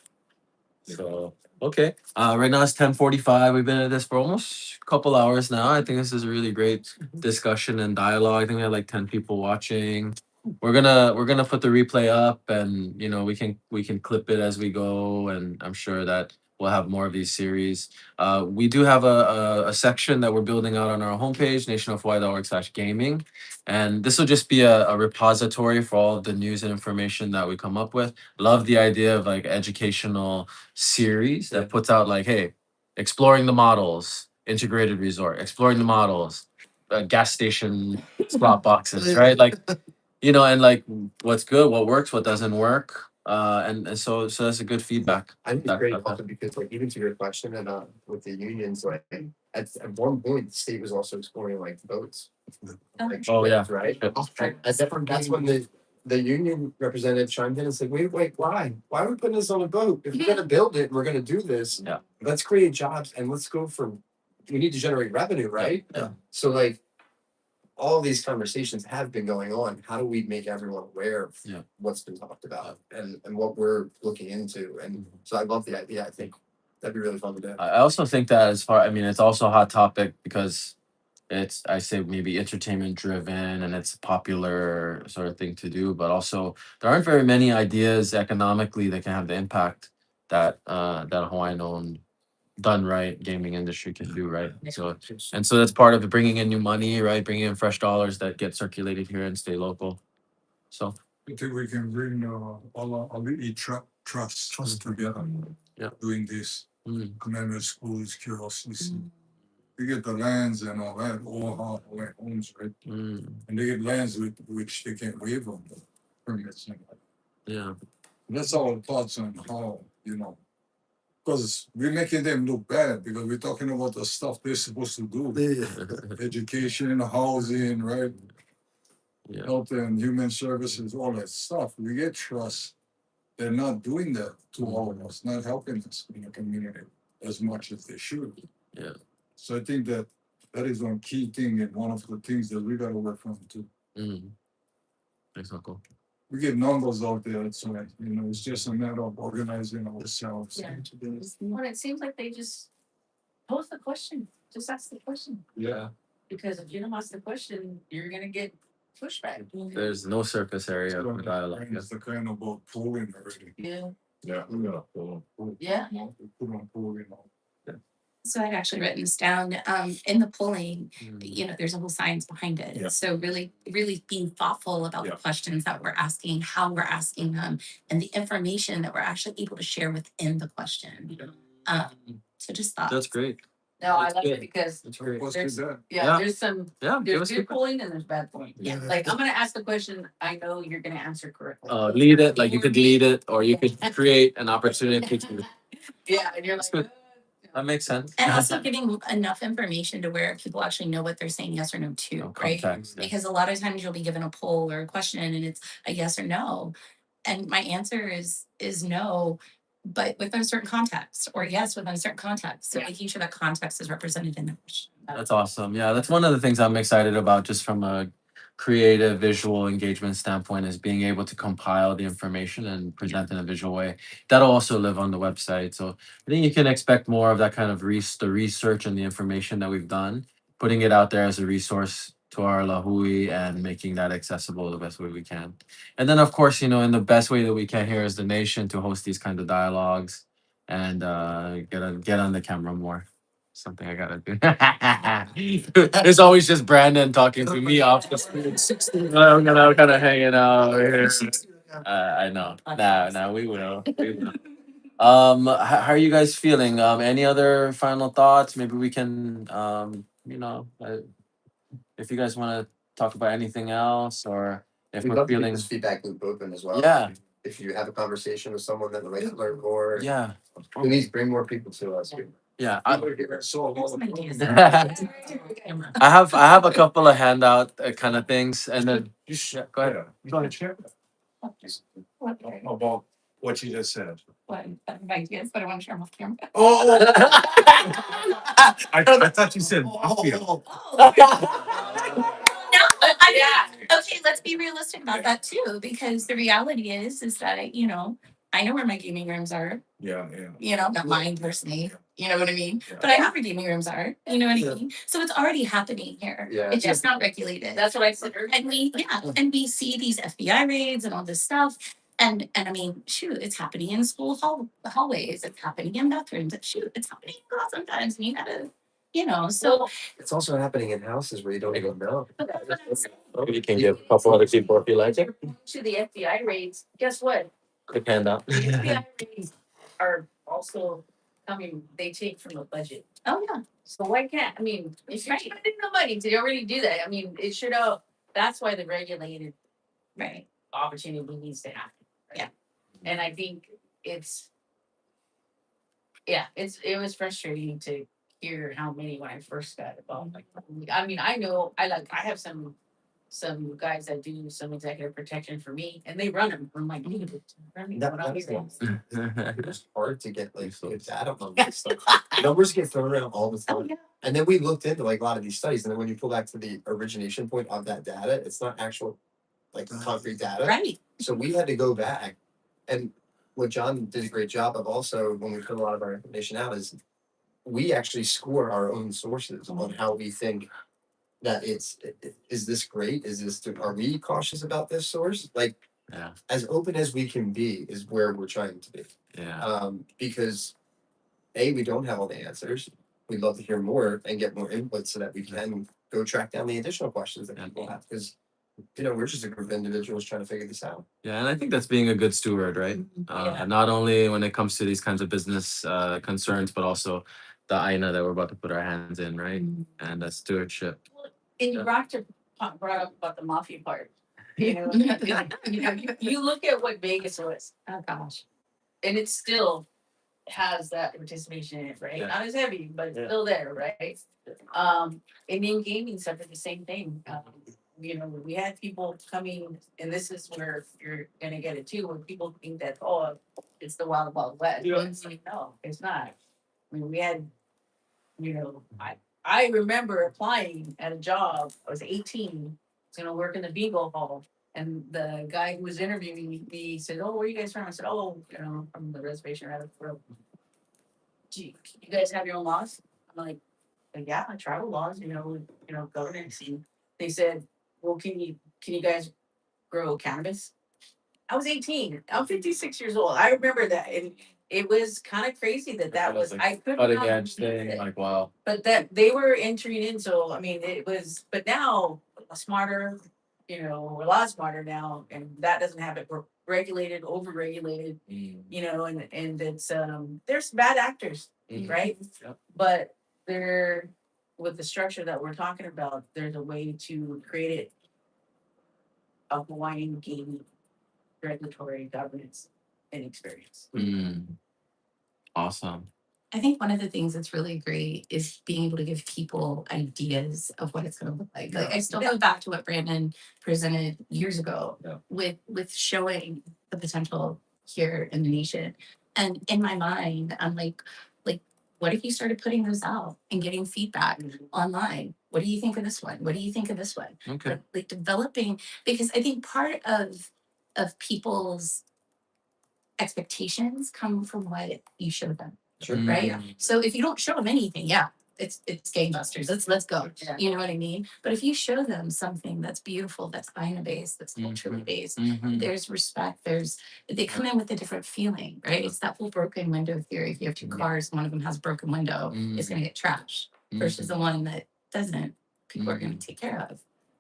So okay. Right now it's 10:45. We've been at this for almost a couple hours now. I think this is a really great discussion and dialogue. I think we had like 10 people watching. We're gonna put the replay up and we can clip it as we go, and I'm sure that we'll have more of these series. We do have a section that we're building out on our homepage, nationofhawaii.org/gaming. And this will just be a repository for all of the news and information that we come up with. Love the idea of like educational series that puts out like, hey, exploring the models, integrated resort, exploring the models, gas station slot boxes, right? Like, and like what's good, what works, what doesn't work. And so that's a good feedback. I think it's That- great that- also because like even to your question and with the unions, like at one point the state was also exploring like votes. Like, Oh, yeah. right. Sure. That's when the union representative chimed in and said, wait, why? Why are we putting this on a vote? If we're gonna build it, we're gonna do this. Yeah. Let's create jobs and let's go for we need to generate revenue, right? Yeah. So like all these conversations have been going on. How do we make everyone aware of Yeah. what's been talked about and what we're looking into? And so I love the idea. I think that'd be really fun to do. I also think that it's also a hot topic because it's, I say, maybe entertainment driven and it's a popular sort of thing to do, but also there aren't very many ideas economically that can have the impact that a Hawaiian owned, done right, gaming industry can do, right? So that's part of it, bringing in new money, right? Bringing in fresh dollars that get circulated here and stay local. So I think we can bring all the trusts together. Yeah. Doing this, mm, commandment schools, curiosity. They get the lands and all that, all Hawaii owns, right? mm, And they get lands with which they can waive them permits. And yeah, that's our thoughts on how, because we're making them look bad because we're talking about the stuff they're supposed to do. Education, housing, right? yeah, Health and human services, all that stuff. We get trust. They're not doing that to all of us, not helping us in the community as much as they should. Yeah. So I think that is one key thing and one of the things that we gotta work on too. mm. Thanks, Uncle. We get numbers out there, so it's just a matter of organizing ourselves. Yeah. to do this. Well, it seems like they just pose the question, just ask the question. Yeah. Because if you don't ask the question, you're gonna get pushback. There's no surface area So for dialogue. It's the kind of about polling already. Yeah. Yeah, we gotta pull. Yeah. We put on polling. So I've actually written this down. In the polling, Mm, there's a whole science behind it. Yeah. So really, really being thoughtful about Yeah. the questions that we're asking, how we're asking them, and the information that we're actually able to share within the question. So just thoughts. That's great. No, I That's love good. it because That's great. Let's do There's- that. Yeah. there's some Yeah, give there's us good feedback. polling and there's bad polling. Yeah. Like I'm gonna ask the question, I know you're gonna answer correctly. Lead it, like you could lead it, or you could create an opportunity to. Yeah, and you're That's like. good. That makes sense. And also getting enough information to where people actually know what they're saying yes or no to, No right? context, yeah. Because a lot of times you'll be given a poll or a question and it's a yes or no. And my answer is no, but with a certain context, or yes with a certain context. So Yeah. making sure that context is represented in the question. That's awesome. Yeah, that's one of the things I'm excited about just from a creative visual engagement standpoint, is being able to compile the information and present in a visual way. That'll also live on the website. So I think you can expect more of that kind of the research and the information that we've done, putting it out there as a resource to our lahui and making that accessible the best way we can. And then of course, in the best way that we can here as the nation to host these kind of dialogues and get on the camera more. something I gotta do. It's always just Brandon talking to me off the screen. I'm gonna kind of hanging out over here. I know. Nah, we will. We will. How are you guys feeling? Any other final thoughts? Maybe we can, if you guys want to talk about anything else, or if We'd we're love to keep feeling, this feedback loop open as well. yeah, If you have a conversation with someone that would like to learn more, yeah, please bring more people to us. yeah. So Some ideas. I have a couple of handout kind of things, and then yeah, go ahead. Go ahead, share. About what you just said. What ideas, but I want to share them off camera. Oh, I thought you said mafia. No, I mean, okay, let's be realistic about that too, because the reality is that I know where my gaming rooms are. Yeah. Not mine personally. You know what I mean? But I know where gaming rooms are. You know what I mean? So it's already happening here. Yeah. It's just not regulated. That's what I said. And we see these FBI raids and all this stuff. And I mean, shoot, it's happening in school hallways. It's happening in bathrooms. Shoot, it's happening in class sometimes. And you gotta, so it's also happening in houses where you don't even know. but that's what I'm saying. You can give a couple other people if you like it. To the FBI raids, guess what? Quick handout. The FBI raids are also coming, they take from the budget. Oh yeah. So why can't, I mean, if you're spending the money to already do that, I mean, it should have, that's why the regulated Right. opportunity needs to happen. Right? Yeah. And I think it was frustrating to hear how many when I first got involved. Like, I mean, I know I have some guys that do some executive protection for me, and they run them. I'm like, It's hard to get like good data on this stuff. Numbers get thrown around all the Oh time. yeah. And then we looked into like a lot of these studies, and then when you pull back to the origination point of that data, it's not actual like concrete data. Right. So we had to go back, and what John did a great job of also when we put a lot of our information out is we actually score our own sources on how we think that is this great? Are we cautious about this source? Like Yeah. as open as we can be is where we're trying to be. Yeah. Because we don't have all the answers. We'd love to hear more and get more input so that we can go track down the additional questions that people have. Because we're just a group of individuals trying to figure this out. Yeah, and I think that's being a good steward, right? Not only when it comes to these kinds of business concerns, but also the INA that we're about to put our hands in, right? And that stewardship. And you brought up about the mafia part. You look at what Vegas was. Oh gosh. And it still has that participation in it, right? Yeah. Not as heavy, but it's still there, right? And in gaming stuff, it's the same thing. We had people coming, and this is where you're gonna get it too, where people think that it's the wild west. Yeah. It's like, no, it's not. I mean, we had, I remember applying at a job. I was 18, was gonna work in the Beagle Hall. And the guy who was interviewing me said, "Oh, where are you guys from?" I said, "Oh, from the reservation right up the road." Do you guys have your own laws? I'm like, yeah, tribal laws, governance. And they said, "Well, can you guys grow cannabis?" I was 18. I'm 56 years old. I remember that, and it was kind of crazy that was I couldn't Cutting not edge believe thing, it. like wow. But that they were entering in, so I mean, it was. But now, smarter, we're a lot smarter now, and that doesn't have it regulated, overregulated, and it's there's bad actors, right? Yep. But there, with the structure that we're talking about, there's a way to create it a Hawaiian gaming regulatory governance and experience. Awesome. I think one of the things that's really great is being able to give people ideas of what it's going to look like. Like I still go back to what Brandon presented years ago with showing the potential here in the nation. And in my mind, I'm like, what if you started putting those out and getting feedback online? What do you think of this one? What do you think of this one? Okay. Like developing, because I think part of people's expectations come from what you show them. Sure. Right. So if you don't show them anything, it's gangbusters. Let's go. Yeah. You know what I mean? But if you show them something that's beautiful, that's Aina based, that's culturally based, there's respect. They come in with a different feeling, right? It's that whole broken window theory. If you have two cars, one of them has a broken window, it's gonna get trashed. Versus the one that doesn't, people are gonna take care of,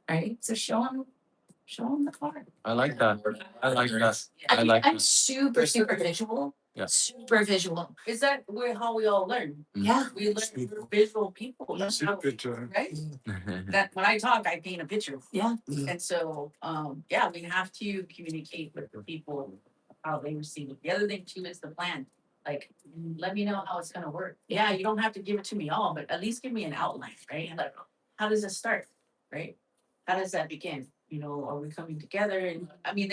right? So show them the car. I like that. I like that. I'm super visual. Yeah. Super visual. Is that how we all learn? Yeah. We learn through visual people. That's See how, picture. right? That when I talk, I paint a picture. Yeah. And so, yeah, we have to communicate with the people how they receive it. The other thing too is the plan. Like, let me know how it's gonna work. Yeah, you don't have to give it to me all, but at least give me an outline, right? Like, how does it start, right? How does that begin? You know, are we coming together? And I mean,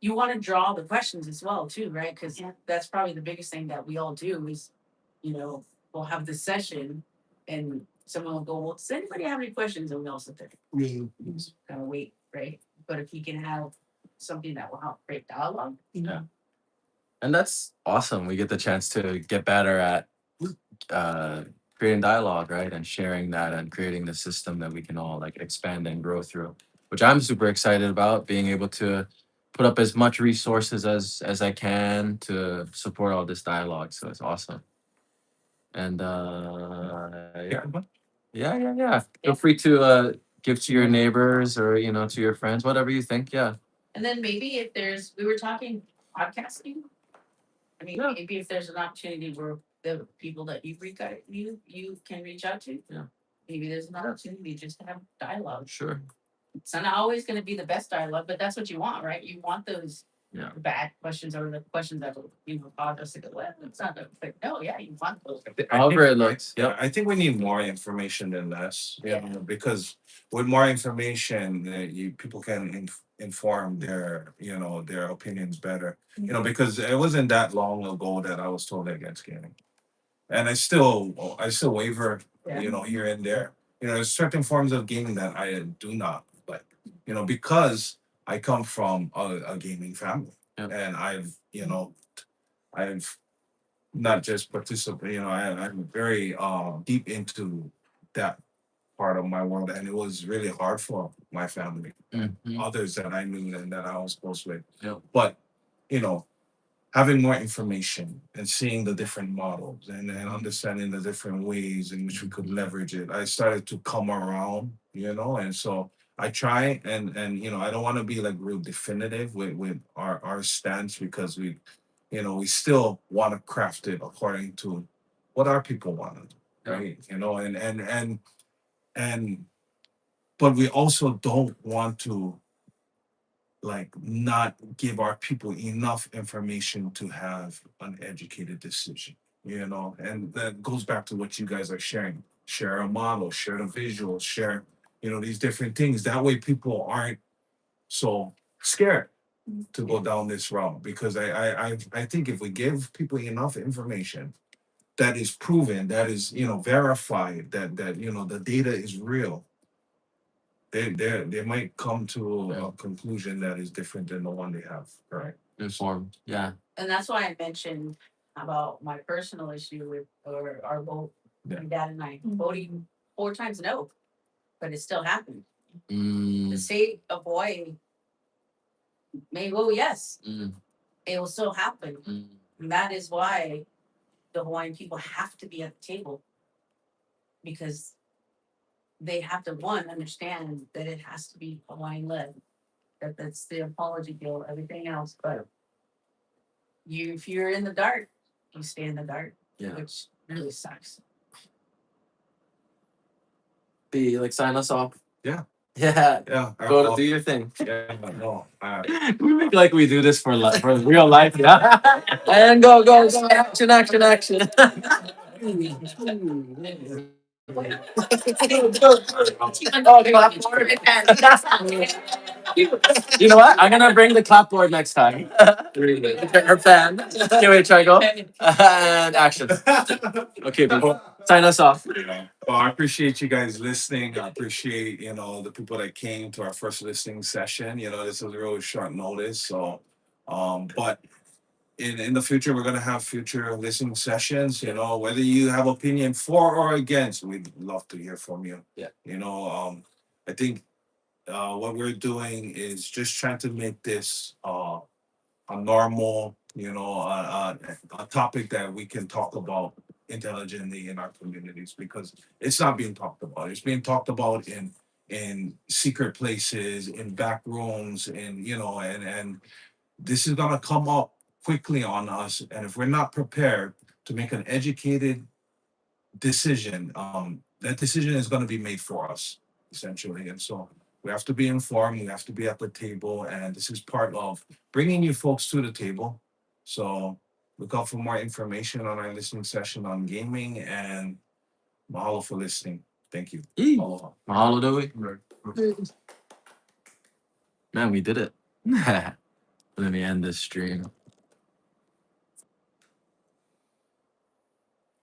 you want to draw the questions as well too, right? Because that's probably the biggest thing that we all do is, you know, we'll have this session and someone will go, well, does anybody have any questions? And we all sit there, just kind of wait, right? But if we can have something that will help create dialogue. Yeah. And that's awesome. We get the chance to get better at creating dialogue, right? And sharing that and creating the system that we can all like expand and grow through, which I'm super excited about, being able to put up as much resources as I can to support all this dialogue. So it's awesome. And yeah. Feel free to give to your neighbors or to your friends, whatever you think. Yeah. And then maybe if we were talking podcasting. I mean, Yeah. maybe if there's an opportunity where the people that you can reach out to. Yeah. Maybe there's an opportunity just to have dialogue. Sure. It's not always going to be the best dialogue, but that's what you want, right? You want those bad questions or the questions that will, cause us to go, well, it's not but no, yeah, you want those. However it looks. Yeah, Yep. I think we need more information than less. Because with more information, people can inform their opinions better. Because it wasn't that long ago that I was told against gaming, and I still waver. Here and there. There's certain forms of gaming that I do not like. Because I come from a gaming family, Yep. and I've not just participate. I'm very deep into that part of my world, and it was really hard for my family, others that I knew and that I was close with. Yep. But having more information and seeing the different models and understanding the different ways in which we could leverage it, I started to come around, and so I try and I don't want to be like real definitive with our stance because we still want to craft it according to what our people want, right? And but we also don't want to like not give our people enough information to have an educated decision, and that goes back to what you guys are sharing. Share a model, share the visuals, share, these different things. That way people aren't so scared to go down this route because I think if we give people enough information that is proven, that is verified, that the data is real, they might come to a conclusion that is different than the one they have. Right. Informed. Yeah. And that's why I mentioned about my personal issue with or our vote. My dad and I voting 4 times no, but it still happened. The state of Hawaii may vote yes. It will still happen. And that is why the Hawaiian people have to be at the table because they have to understand that it has to be Hawaiian led. That's the apology bill, everything else. But if you're in the dark, you stay in the dark, which really sucks. Be like sign us off. Yeah. Yeah. Yeah. Go do your thing. Yeah. No. We make like we do this for real life. Yeah. And go. Action. You know what? I'm gonna bring the clapboard next time. Her fan. Okay, wait, try go. And action. Okay, people. Sign us off. Well, I appreciate you guys listening. I appreciate, the people that came to our first listening session. This was a really short notice. So but in the future, we're gonna have future listening sessions. You know, whether you have opinion for or against, we'd love to hear from you. Yeah. You know, I think what we're doing is just trying to make this a normal, you know, a topic that we can talk about intelligently in our communities because it's not being talked about. It's being talked about in secret places, in back rooms, and you know, and this is gonna come up quickly on us. And if we're not prepared to make an educated decision, that decision is gonna be made for us essentially. And so we have to be informed, we have to be at the table, and this is part of bringing you folks to the table. So look out for more information on our listening session on gaming, and mahalo for listening. Thank you. Yee. Aloha. Mahalo, Dewey. Man, we did it. Let me end this stream.